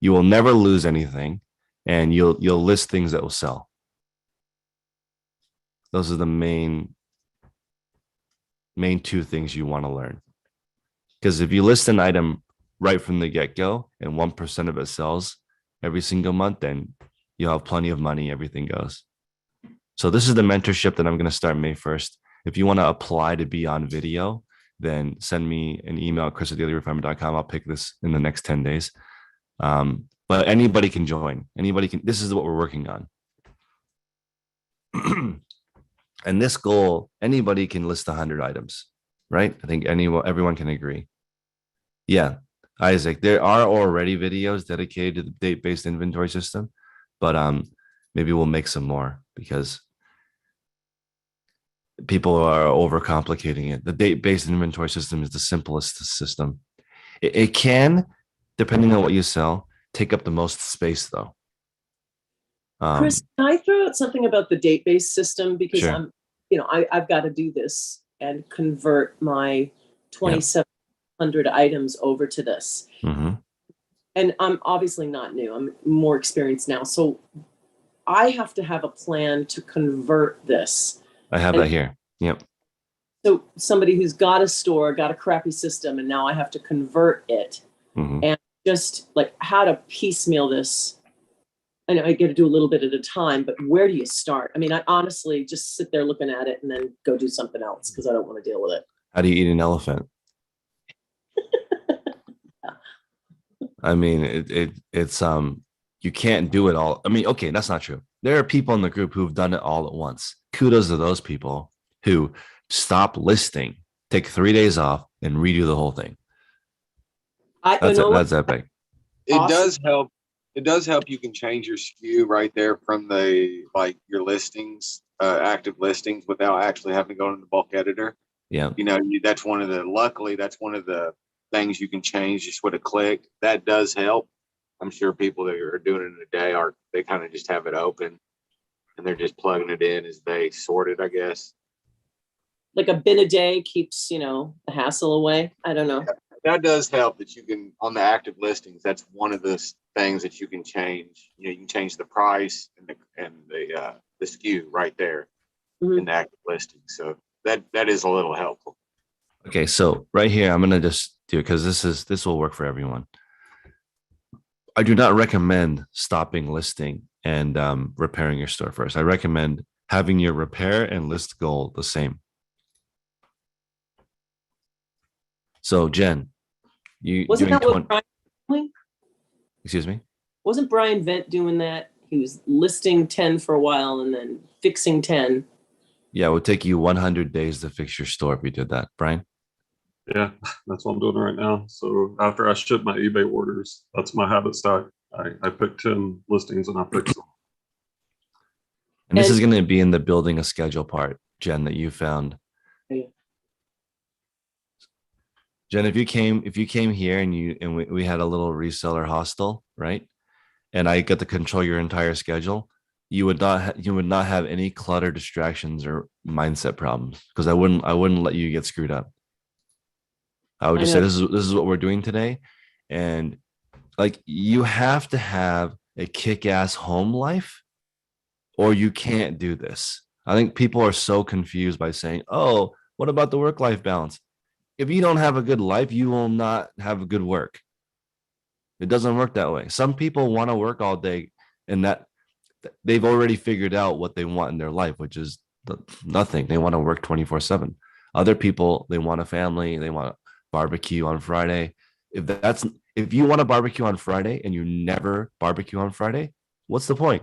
You will never lose anything, and you'll list things that will sell. Those are the main two things you want to learn. Because if you list an item right from the get-go and 1% of it sells every single month, then you'll have plenty of money, everything goes. So this is the mentorship that I'm going to start May 1st. If you want to apply to be on video, then send me an email at chris@dailyrefinement.com. I'll pick this in the next 10 days. But anybody can join. Anybody can. This is what we're working on. And this goal, anybody can list 100 items, right? I think everyone can agree. Yeah, Isaac, there are already videos dedicated to the date-based inventory system, but maybe we'll make some more because people are overcomplicating it. The date-based inventory system is the simplest system. It can, depending on what you sell, take up the most space though. Chris, can I throw out something about the date-based system? Because Sure. I've got to do this and convert my 2,700 items over to this. Mm-hmm. And I'm obviously not new. I'm more experienced now. So I have to have a plan to convert this. I have that here. Yep. So somebody who's got a store, got a crappy system, and now I have to convert it. Mm-hmm. And just like how to piecemeal this. I know I get to do a little bit at a time, but where do you start? I mean, I honestly just sit there looking at it and then go do something else because I don't want to deal with it. How do you eat an elephant? I mean, it's you can't do it all. I mean, okay, that's not true. There are people in the group who've done it all at once. Kudos to those people who stop listing, take 3 days off, and redo the whole thing. That's epic. It does help. It does help. You can change your SKU right there from the your listings, active listings, without actually having to go into the bulk editor. Yeah. That's one of the. Luckily, that's one of the things you can change just with a click. That does help. I'm sure people that are doing it in a day they kind of just have it open and they're just plugging it in as they sort it, I guess. Like a bin a day keeps, the hassle away. I don't know. That does help that you can, on the active listings, that's one of the things that you can change. You can change the price and the SKU right there in the active listing. So that is a little helpful. Okay, so right here, I'm gonna just do it because this will work for everyone. I do not recommend stopping listing and repairing your store first. I recommend having your repair and list goal the same. So Jen, you wasn't doing that what Brian doing? Excuse me? Wasn't Brian Vent doing that? He was listing 10 for a while and then fixing 10. Yeah, it would take you 100 days to fix your store if you did that, Brian. Yeah, that's what I'm doing right now. So after I ship my eBay orders, that's my habit stack. I pick 10 listings and I fix them. And this is going to be in the building a schedule part, Jen, that you found. Jen, if you came here and we had a little reseller hostel, right? And I get to control your entire schedule, you would not have any clutter, distractions, or mindset problems because I wouldn't let you get screwed up. I would just say this is what we're doing today, and like you have to have a kick-ass home life, or you can't do this. I think people are so confused by saying, "Oh, what about the work-life balance?" If you don't have a good life, you will not have a good work. It doesn't work that way. Some people want to work all day, and that they've already figured out what they want in their life, which is nothing. They want to work 24/7. Other people, they want a family. They want to barbecue on Friday. If you want to barbecue on Friday and you never barbecue on Friday, what's the point?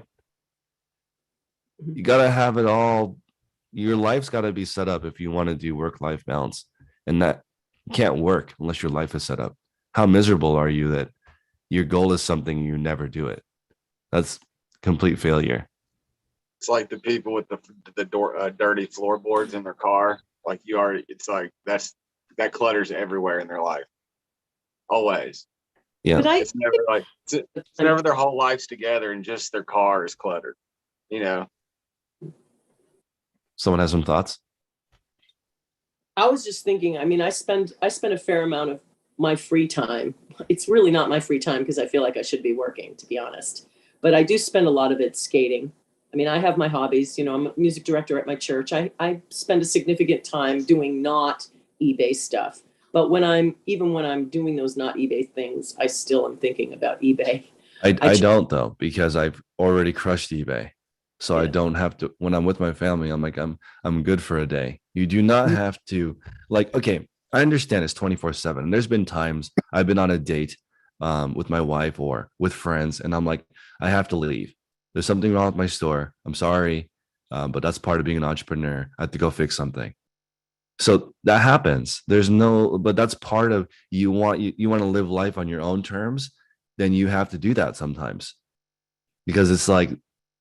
You got to have it all. Your life's got to be set up if you want to do work-life balance, and that can't work unless your life is set up. How miserable are you that your goal is something you never do it? That's complete failure. It's like the people with the dirty floorboards in their car. Like it's like that clutters everywhere in their life. Always. Yeah. It's never it's never their whole life's together and just their car is cluttered. Someone has some thoughts? I was just thinking, I spend a fair amount of my free time. It's really not my free time because I feel like I should be working, to be honest. But I do spend a lot of it skating. I have my hobbies. I'm a music director at my church. I spend a significant time doing not eBay stuff. But when I'm doing those not eBay things, I still am thinking about eBay. I don't though, because I've already crushed eBay. So I don't have to, when I'm with my family, I'm like, I'm good for a day. You do not have to, okay, I understand it's 24/7. There's been times I've been on a date with my wife or with friends, and I'm like, I have to leave. There's something wrong with my store. I'm sorry, but that's part of being an entrepreneur. I have to go fix something. So that happens. But that's part of you want to live life on your own terms. Then you have to do that sometimes, because it's like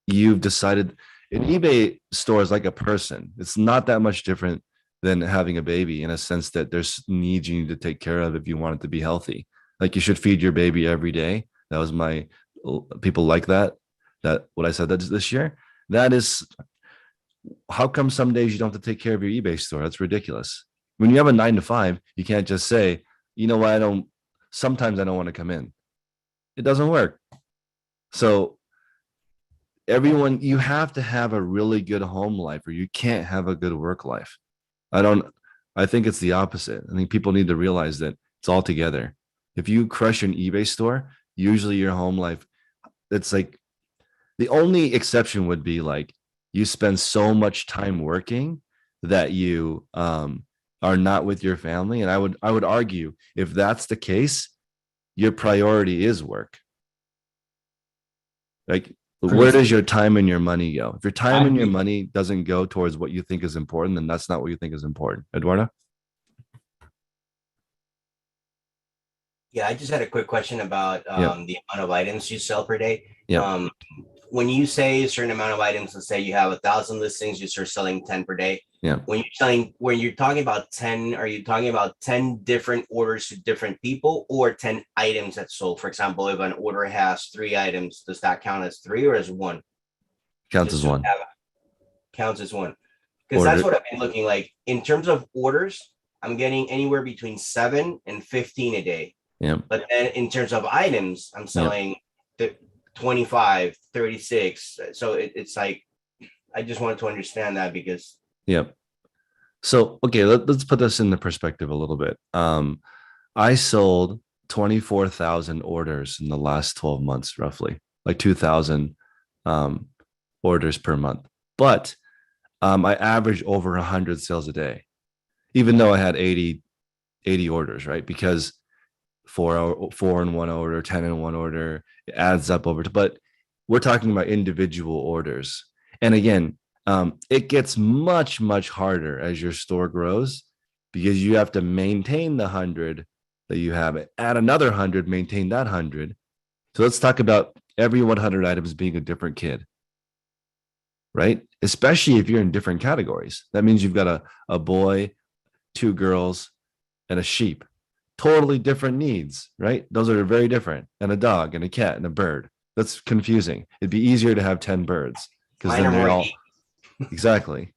you've decided. An eBay store is like a person. It's not that much different than having a baby in a sense that there's needs you need to take care of if you want it to be healthy. Like you should feed your baby every day. That was people like that what I said this year. That is, how come some days you don't have to take care of your eBay store? That's ridiculous. When you have a 9 to 5, you can't just say, you know what, sometimes I don't want to come in. It doesn't work. So you have to have a really good home life or you can't have a good work life. I think it's the opposite. I think people need to realize that it's all together. If you crush an eBay store, usually your home life, it's like the only exception would be like you spend so much time working that you are not with your family. And I would argue if that's the case, your priority is work. Like, where Chris, does your time and your money go? If your time I and your think money doesn't go towards what you think is important, then that's not what you think is important. Eduardo? Yeah, I just had a quick question about Yep. the amount of items you sell per day. Yep. When you say a certain amount of items, let's say you have 1,000 listings, you start selling 10 per day. Yeah. When you're talking about 10, are you talking about 10 different orders to different people or 10 items that sold? For example, if an order has 3 items, does that count as 3 or as 1? Counts Just as so one. counts as 1. Because that's Order. what I've been looking like. In terms of orders, I'm getting anywhere between 7 and 15 a day. Yeah. But then in terms of items, I'm selling 25, 36. So it's like, I just wanted to understand that because. Yep. So, okay, let's put this into perspective a little bit. I sold 24,000 orders in the last 12 months, roughly, like 2,000 orders per month. But I average over 100 sales a day, even though I had 80 orders, right? Because four in one order, 10 in one order, it adds up over to, but we're talking about individual orders. And again, it gets much, much harder as your store grows because you have to maintain the 100 that you have, add another 100, maintain that 100. So let's talk about every 100 items being a different kid, right? Especially if you're in different categories. That means you've got a boy, 2 girls, and a sheep. Totally different needs, right? Those are very different. And a dog and a cat and a bird. That's confusing. It'd be easier to have 10 birds because then they're all exactly.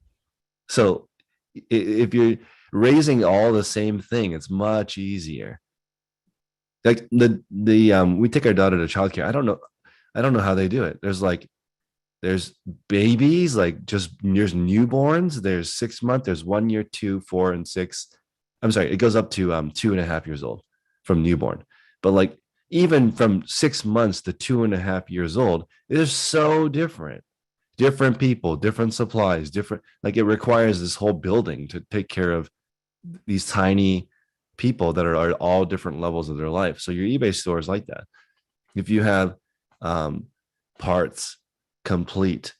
So if you're raising all the same thing, it's much easier. Like we take our daughter to childcare. I don't know how they do it. There's babies, like just there's newborns, there's 6 months, there's 1 year, 2, 4, and 6. I'm sorry, it goes up to 2.5 years old from newborn. But like even from 6 months to 2.5 years old, it is so different. Different people, different supplies, different, like it requires this whole building to take care of these tiny people that are at all different levels of their life. So your eBay store is like that. If you have parts, complete,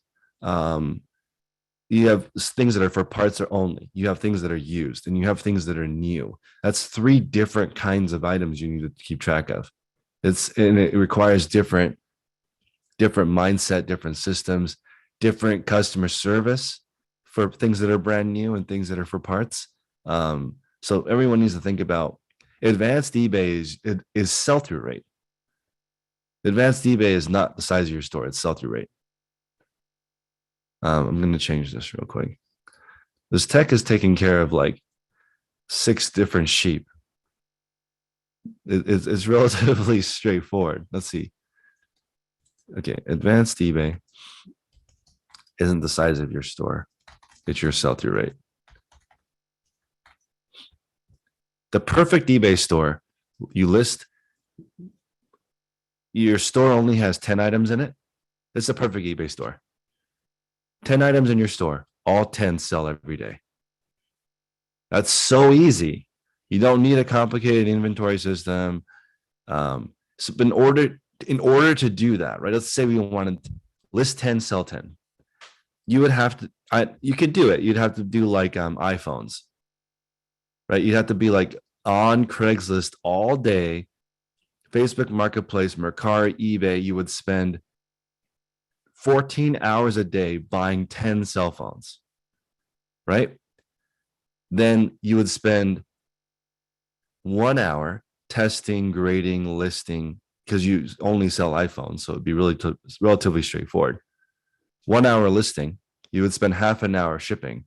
you have things that are for parts or only, you have things that are used, and you have things that are new. That's 3 different kinds of items you need to keep track of. And it requires different mindset, different systems, different customer service for things that are brand new and things that are for parts. So everyone needs to think about advanced eBay is sell-through rate. Advanced eBay is not the size of your store, it's sell-through rate. I'm going to change this real quick. This tech is taking care of like 6 different sheep. It's relatively straightforward. Let's see. Okay, advanced eBay isn't the size of your store. It's your sell-through rate. The perfect eBay store, you list, your store only has 10 items in it. It's a perfect eBay store. 10 items in your store, all 10 sell every day. That's so easy. You don't need a complicated inventory system. So in order to do that, right? Let's say we wanted to list 10, sell 10. You would have to, you could do it. You'd have to do like iPhones, right? You'd have to be like on Craigslist all day, Facebook Marketplace, Mercari, eBay. You would spend 14 hours a day buying 10 cell phones, right? Then you would spend 1 hour testing, grading, listing, because you only sell iPhones. So it'd be really relatively straightforward. 1 hour listing, you would spend half an hour shipping,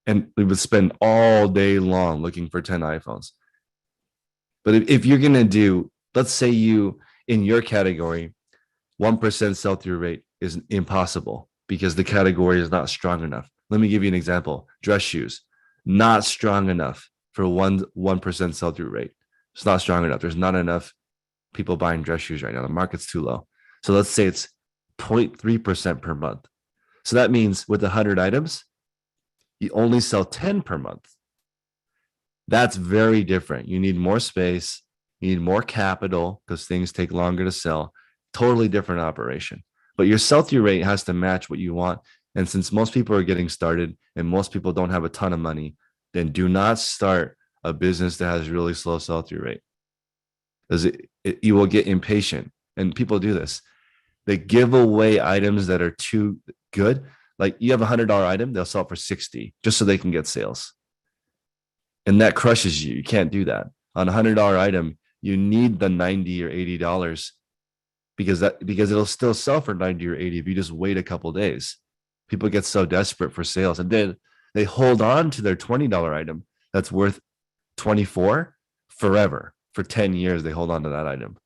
and we would spend all day long looking for 10 iPhones. But if you're going to do, let's say you, in your category, 1% sell-through rate is impossible because the category is not strong enough. Let me give you an example. Dress shoes, not strong enough for 1% sell-through rate. It's not strong enough. There's not enough people buying dress shoes right now. The market's too low. So let's say it's 0.3% per month. So that means with 100 items, you only sell 10 per month. That's very different. You need more space. You need more capital because things take longer to sell. Totally different operation. but your sell-through rate has to match what you want. And since most people are getting started and most people don't have a ton of money, then do not start a business that has really slow sell-through rate, because you will get impatient. And people do this. They give away items that are too good. Like you have $100 item, they'll sell it for 60 just so they can get sales. And that crushes you. You can't do that. On a $100 item, you need the $90 or $80 because it'll still sell for 90 or 80 if you just wait a couple days. People get so desperate for sales, and then they hold on to their $20 item that's worth 24 forever. For 10 years, they hold on to that item.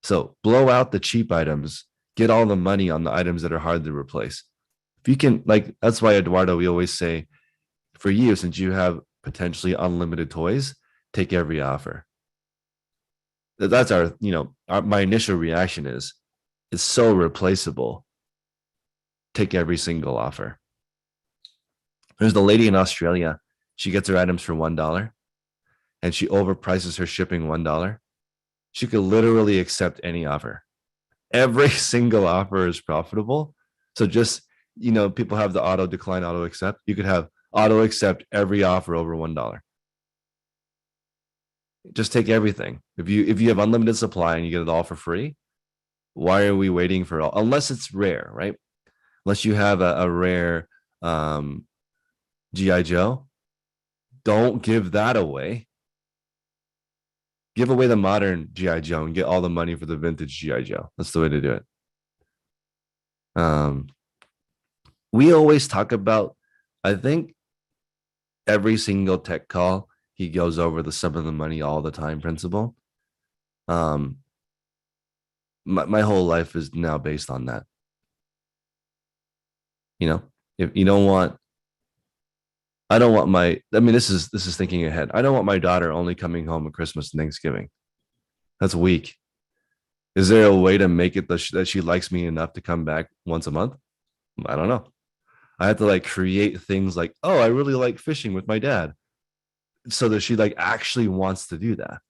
So blow out the cheap items, get all the money on the items that are hard to replace. If you can, like, that's why, Eduardo, we always say, for you, since you have potentially unlimited toys, take every offer. That's my initial reaction is, it's so replaceable. Take every single offer. There's the lady in Australia. She gets her items for $1 and she overprices her shipping $1. She could literally accept any offer. Every single offer is profitable. So just, people have the auto decline, auto accept. You could have auto accept every offer over $1. Just take everything. If you have unlimited supply and you get it all for free, why are we waiting for all? Unless it's rare, right? Unless you have a rare GI Joe, don't give that away. Give away the modern GI Joe and get all the money for the vintage GI Joe. That's the way to do it. We always talk about, I think every single tech call, he goes over the sum of the money all the time principle. My whole life is now based on that. If you don't want, this is thinking ahead. I don't want my daughter only coming home at Christmas and Thanksgiving. That's weak. Is there a way to make it that she likes me enough to come back once a month? I don't know. I have to create things like, oh, I really like fishing with my dad, so that she actually wants to do that.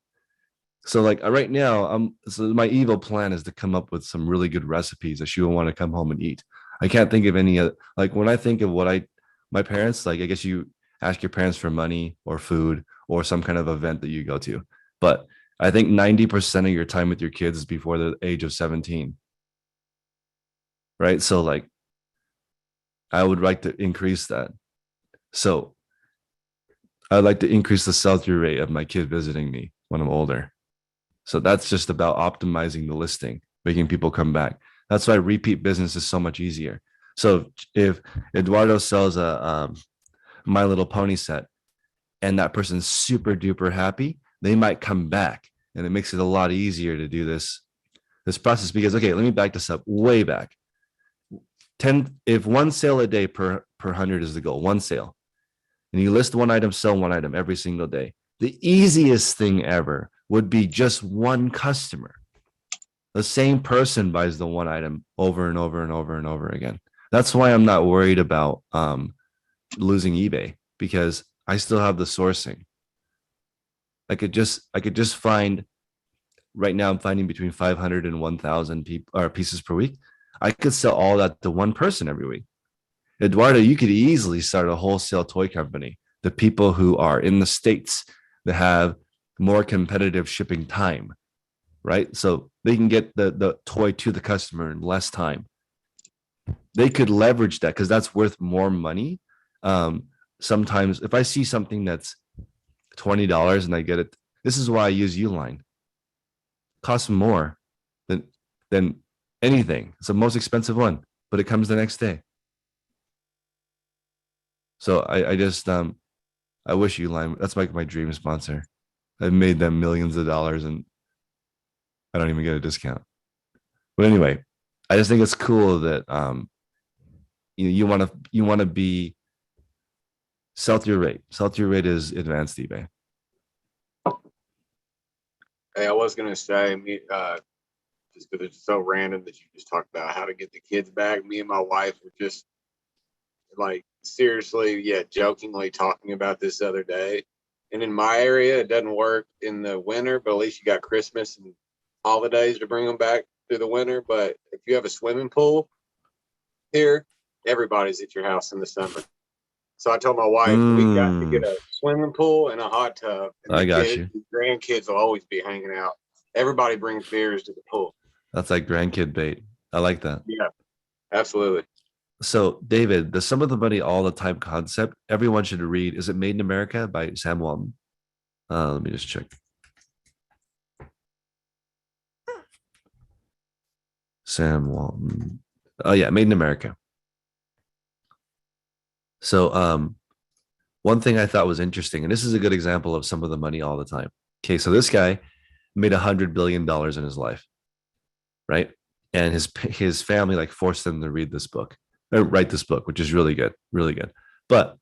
So right now, so my evil plan is to come up with some really good recipes that she will want to come home and eat. I can't think of any other, when I think of my parents, I guess you ask your parents for money or food or some kind of event that you go to. But I think 90% of your time with your kids is before the age of 17. Right. So I would like to increase that. So I'd like to increase the sell-through rate of my kid visiting me when I'm older. So that's just about optimizing the listing, making people come back. That's why repeat business is so much easier. So if Eduardo sells a My Little Pony set and that person's super duper happy, they might come back, and it makes it a lot easier to do this process. Because, okay, let me back this up way back. If one sale a day per 100 is the goal, one sale, and you list one item, sell one item every single day, the easiest thing ever would be just one customer. The same person buys the one item over and over and over and over again. That's why I'm not worried about losing eBay, because I still have the sourcing. I could just find, right now I'm finding between 500 and 1,000 pieces per week. I could sell all that to one person every week. Eduardo, you could easily start a wholesale toy company. The people who are in the States that have more competitive shipping time, right? So they can get the toy to the customer in less time. They could leverage that because that's worth more money. Sometimes if I see something that's $20 and I get it, this is why I use Uline. Costs more than anything. It's the most expensive one, but it comes the next day. So I just I wish Uline, that's my dream sponsor. I've made them millions of dollars and I don't even get a discount. But anyway, I just think it's cool that you want to be sell-through rate. Sell-through rate is advanced eBay. Hey, I was gonna say, just because it's so random that you just talked about how to get the kids back. Me and my wife were just seriously, jokingly talking about this the other day. And in my area, it doesn't work in the winter, but at least you got Christmas and holidays to bring them back. through the winter, but if you have a swimming pool here, everybody's at your house in the summer. So I told my wife we got to get a swimming pool and a hot tub, and I the got kids, you. the grandkids will always be hanging out. Everybody brings beers to the pool. That's like grandkid bait. I like that. Yeah, absolutely. So, David, the Sum of the Money All the Time concept, everyone should read. Is it Made in America by Sam Walton? Let me just check. Sam Walton. Oh, yeah, Made in America. So, one thing I thought was interesting, and this is a good example of Some of the Money All the Time. Okay, so this guy made $100 billion in his life, right? And his family like forced him to read this book or write this book, which is really good, really good. But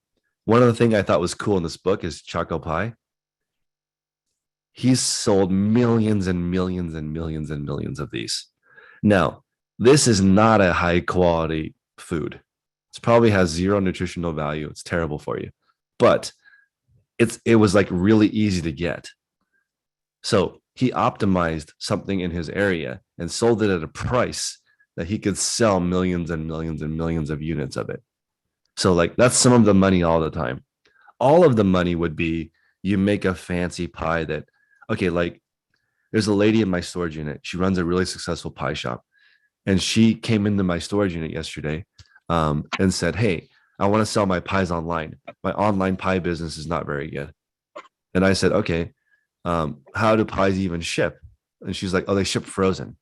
one of the things I thought was cool in this book is Choco Pie. He's sold millions and millions and millions and millions of these. Now, this is not a high quality food. It probably has zero nutritional value. It's terrible for you, but it was like really easy to get. So he optimized something in his area and sold it at a price that he could sell millions and millions and millions of units of it. So like that's Some of the Money All the Time. All of the money would be you make a fancy pie that, okay, like there's a lady in my storage unit. She runs a really successful pie shop. And she came into my storage unit yesterday and said, hey, I want to sell my pies online. My online pie business is not very good. And I said, okay, how do pies even ship? And she's like, oh, they ship frozen.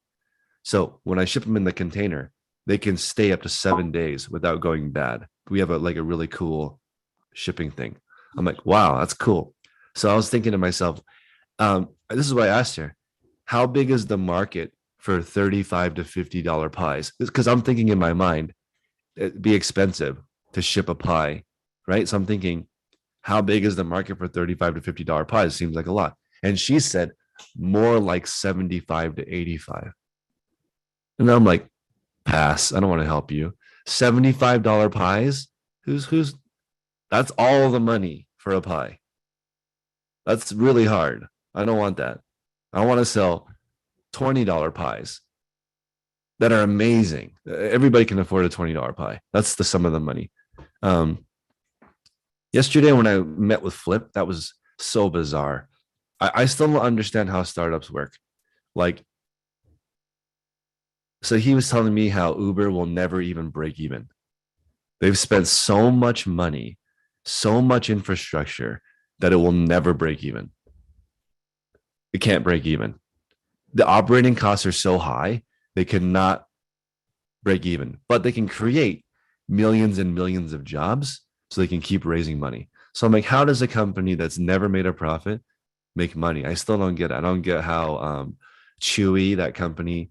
So when I ship them in the container, they can stay up to 7 days without going bad. We have a really cool shipping thing. I'm like, wow, that's cool. So I was thinking to myself, this is what I asked her. How big is the market for $35 to $50 pies? Because I'm thinking in my mind, it'd be expensive to ship a pie, right? So I'm thinking, how big is the market for $35 to $50 pies? Seems like a lot. And she said more like 75 to 85. And I'm like, pass. I don't want to help you. $75 pies? Who's that's all the money for a pie. That's really hard. I don't want that. I want to sell $20 pies that are amazing. Everybody can afford a $20 pie. That's the Sum of the Money. Yesterday when I met with Flip, that was so bizarre. I still don't understand how startups work. Like, so he was telling me how Uber will never even break even. They've spent so much money, so much infrastructure that it will never break even. It can't break even. The operating costs are so high, they cannot break even, but they can create millions and millions of jobs so they can keep raising money. So I'm like, how does a company that's never made a profit make money? I still don't get it. I don't get how Chewy, that company,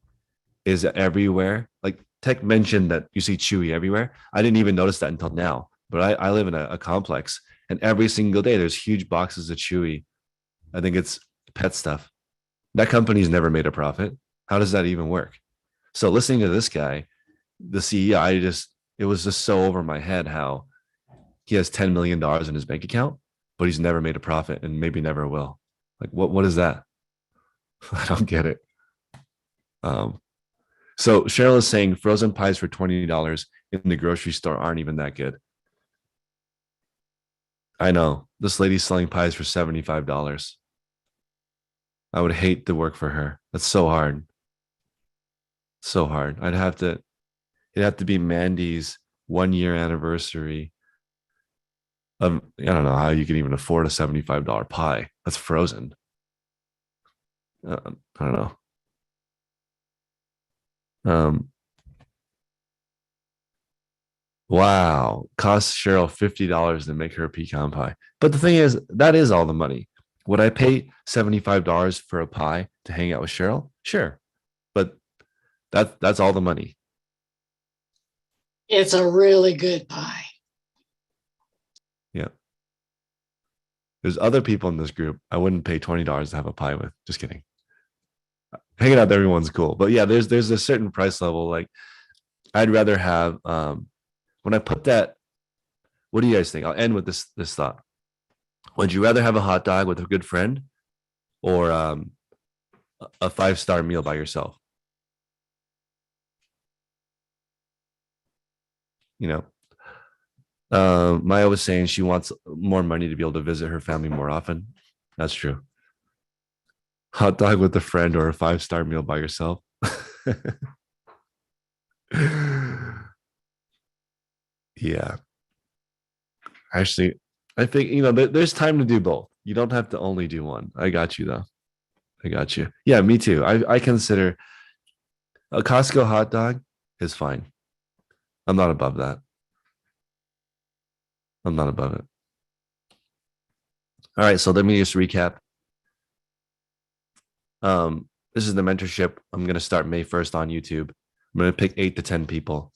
is everywhere. Like Tech mentioned that you see Chewy everywhere. I didn't even notice that until now, but I live in a complex and every single day there's huge boxes of Chewy. I think it's pet stuff. That company's never made a profit. How does that even work? So listening to this guy, the CEO, it was just so over my head how he has $10 million in his bank account, but he's never made a profit and maybe never will. Like what is that? I don't get it. So Cheryl is saying frozen pies for $20 in the grocery store aren't even that good. I know. This lady's selling pies for $75. I would hate to work for her. That's so hard. So hard. It'd have to be Mandy's 1 year anniversary. I don't know how you can even afford a $75 pie. That's frozen. I don't know. Wow. Cost Cheryl $50 to make her a pecan pie. But the thing is, that is all the money. Would I pay $75 for a pie to hang out with Cheryl? Sure. But that's all the money. It's a really good pie. Yeah. There's other people in this group I wouldn't pay $20 to have a pie with. Just kidding. Hanging out with everyone's cool. But yeah, there's a certain price level. Like I'd rather have when I put that, what do you guys think? I'll end with this thought. Would you rather have a hot dog with a good friend or a 5-star meal by yourself? you know. Maya was saying she wants more money to be able to visit her family more often. That's true. Hot dog with a friend or a 5-star meal by yourself. Yeah. Actually, I think, there's time to do both. You don't have to only do one. I got you though. I got you. Yeah, me too. I consider a Costco hot dog is fine. I'm not above that. I'm not above it. All right, so let me just recap. This is the mentorship. I'm gonna start May 1st on YouTube. I'm gonna pick 8 to 10 people.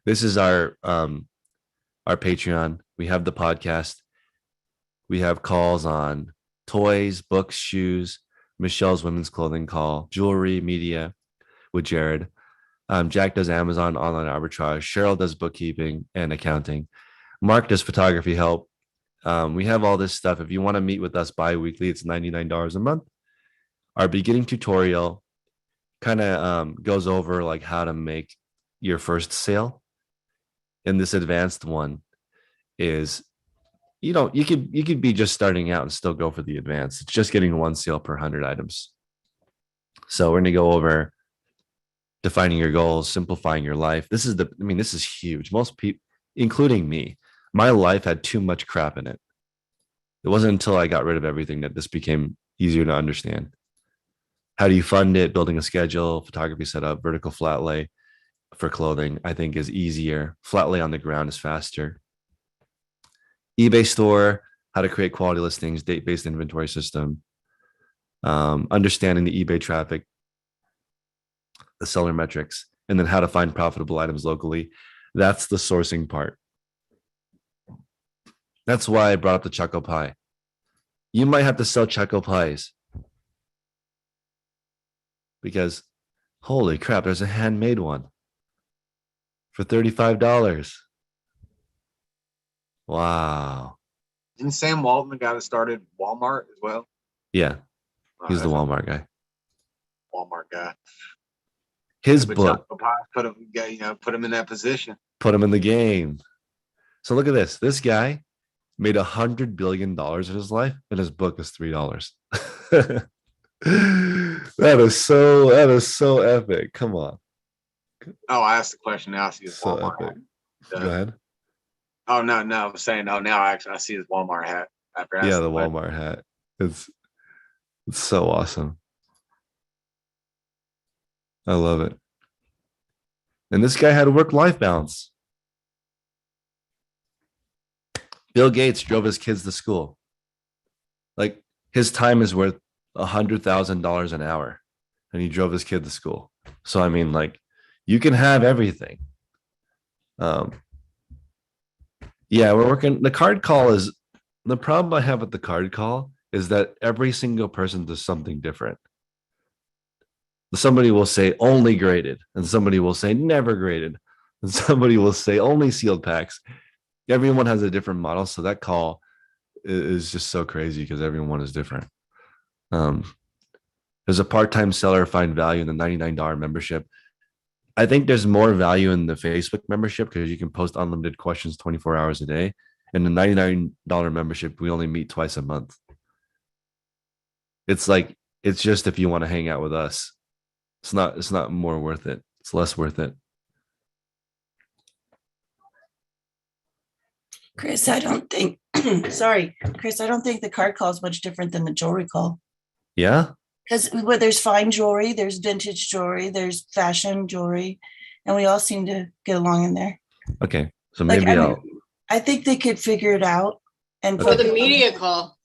This is our Patreon. We have the podcast. We have calls on toys, books, shoes, Michelle's women's clothing call, jewelry, media with Jared. Jack does Amazon online arbitrage. Cheryl does bookkeeping and accounting. Mark does photography help. We have all this stuff. If you want to meet with us bi-weekly, it's $99 a month. Our beginning tutorial kind of goes over like how to make your first sale. And this advanced one is, you could be just starting out and still go for the advanced. It's just getting one sale per 100 items. So we're going to go over defining your goals, simplifying your life. This is huge. Most people, including me, my life had too much crap in it. It wasn't until I got rid of everything that this became easier to understand. How do you fund it? Building a schedule, photography setup, vertical flat lay for clothing, I think is easier. Flat lay on the ground is faster. eBay store, how to create quality listings, date-based inventory system, understanding the eBay traffic, the seller metrics, and then how to find profitable items locally. That's the sourcing part. That's why I brought up the Choco Pie. You might have to sell Choco Pies because holy crap, there's a handmade one for $35. Wow. Isn't Sam Walton the guy that started Walmart as well? Yeah, he's the Walmart guy. Walmart guy. His But book Choco Pie put him in that position. put him in the game. So look at this. This guy made $100 billion in his life, and his book is $3. That is so epic. Come on. Oh, I asked the question now. I see his So Walmart epic. hat. Go ahead. Oh no, I'm saying now I see his Walmart hat. After I Yeah, asked the question. Walmart hat. It's so awesome. I love it. And this guy had a work-life balance. Bill Gates drove his kids to school. Like his time is worth $100,000 an hour, and he drove his kid to school. So I mean, like, you can have everything. Yeah, we're working. The card call is the problem I have with the card call is that every single person does something different. Somebody will say only graded, and somebody will say never graded, and somebody will say only sealed packs. Everyone has a different model, so that call is just so crazy because everyone is different. There's a part-time seller find value in the $99 membership. I think there's more value in the Facebook membership because you can post unlimited questions 24 hours a day. And the $99 membership, we only meet twice a month. It's just if you want to hang out with us. It's not more worth it. It's less worth it. Chris, I don't think, sorry, Chris, I don't think the card call is much different than the jewelry call. Yeah. Because there's fine jewelry, there's vintage jewelry, there's fashion jewelry, and we all seem to get along in there. Okay. So maybe I think they could figure it out. And For the media call.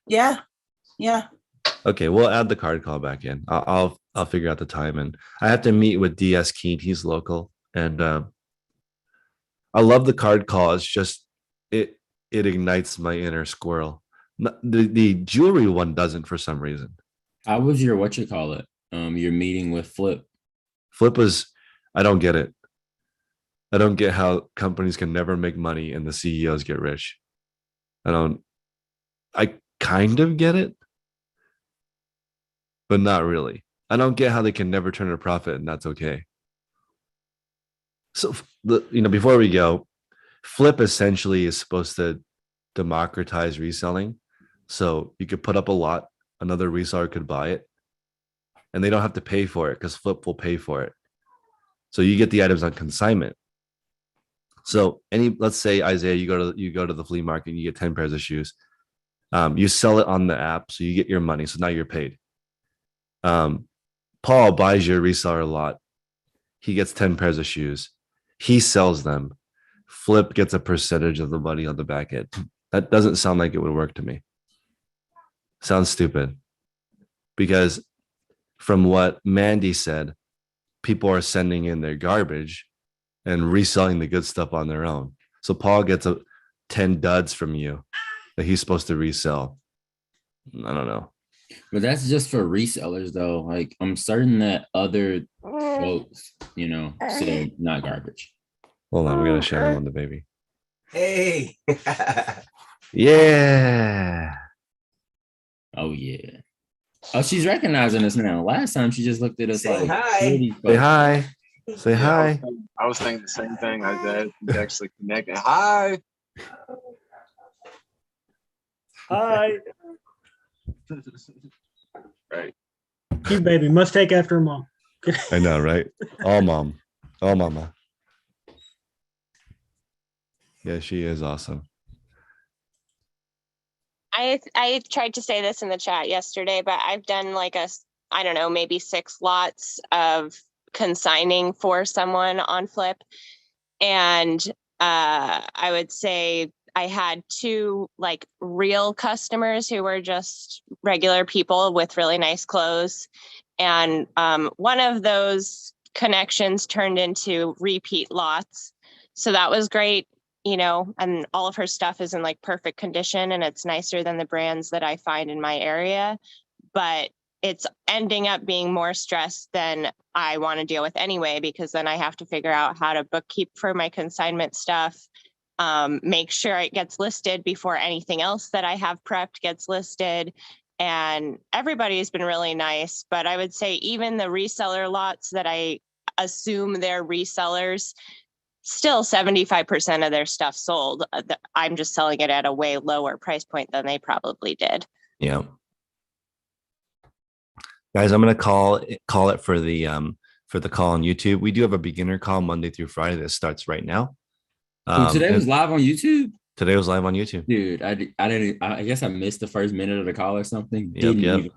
Yeah. Yeah. Okay, we'll add the card call back in. I'll figure out the time, and I have to meet with DS Keen. He's local, and I love the card call. It's just it ignites my inner squirrel. The jewelry one doesn't for some reason. How was your your meeting with Flip? Flip was, I don't get it. I don't get how companies can never make money and the CEOs get rich. I kind of get it, but not really. I don't get how they can never turn a profit and that's okay. So before we go, Flip essentially is supposed to democratize reselling. So you could put up a lot, another reseller could buy it, and they don't have to pay for it because Flip will pay for it. So you get the items on consignment. So let's say, Isaiah, you go to the flea market and you get 10 pairs of shoes. You sell it on the app, so you get your money. So now you're paid. Paul buys your reseller a lot. He gets 10 pairs of shoes. He sells them. Flip gets a percentage of the money on the back end. That doesn't sound like it would work to me. Sounds stupid. Because from what Mandy said, people are sending in their garbage and reselling the good stuff on their own. So Paul gets 10 duds from you that he's supposed to resell. I don't know. But that's just for resellers, though. Like, I'm certain that other folks, sell not garbage. Hold on, we gotta share him on the baby. Hey. Yeah. Oh yeah. Oh, she's recognizing us now. Last time she just looked at us Say like, hi. Say hi. Say Yeah, hi. I was thinking the same thing. Isaiah, he's actually connected. Hi. Hi. Right. Cute baby. Must take after mom. I know, right? All mom. All mama. Yeah, she is awesome. I tried to say this in the chat yesterday, but I've done like I don't know, maybe 6 lots of consigning for someone on Flip. And I would say I had 2 like real customers who were just regular people with really nice clothes. And one of those connections turned into repeat lots. So that was great. And all of her stuff is in like perfect condition, and it's nicer than the brands that I find in my area, but it's ending up being more stress than I want to deal with anyway, because then I have to figure out how to bookkeep for my consignment stuff, make sure it gets listed before anything else that I have prepped gets listed. And everybody's been really nice, but I would say even the reseller lots that I assume they're resellers, still 75% of their stuff sold. I'm just selling it at a way lower price point than they probably did. Yeah. Guys, I'm gonna call it for the call on YouTube. We do have a beginner call Monday through Friday that starts right now. Today was live on YouTube. Today was live on YouTube. Dude, I guess I missed the first minute of the call or something. Yep.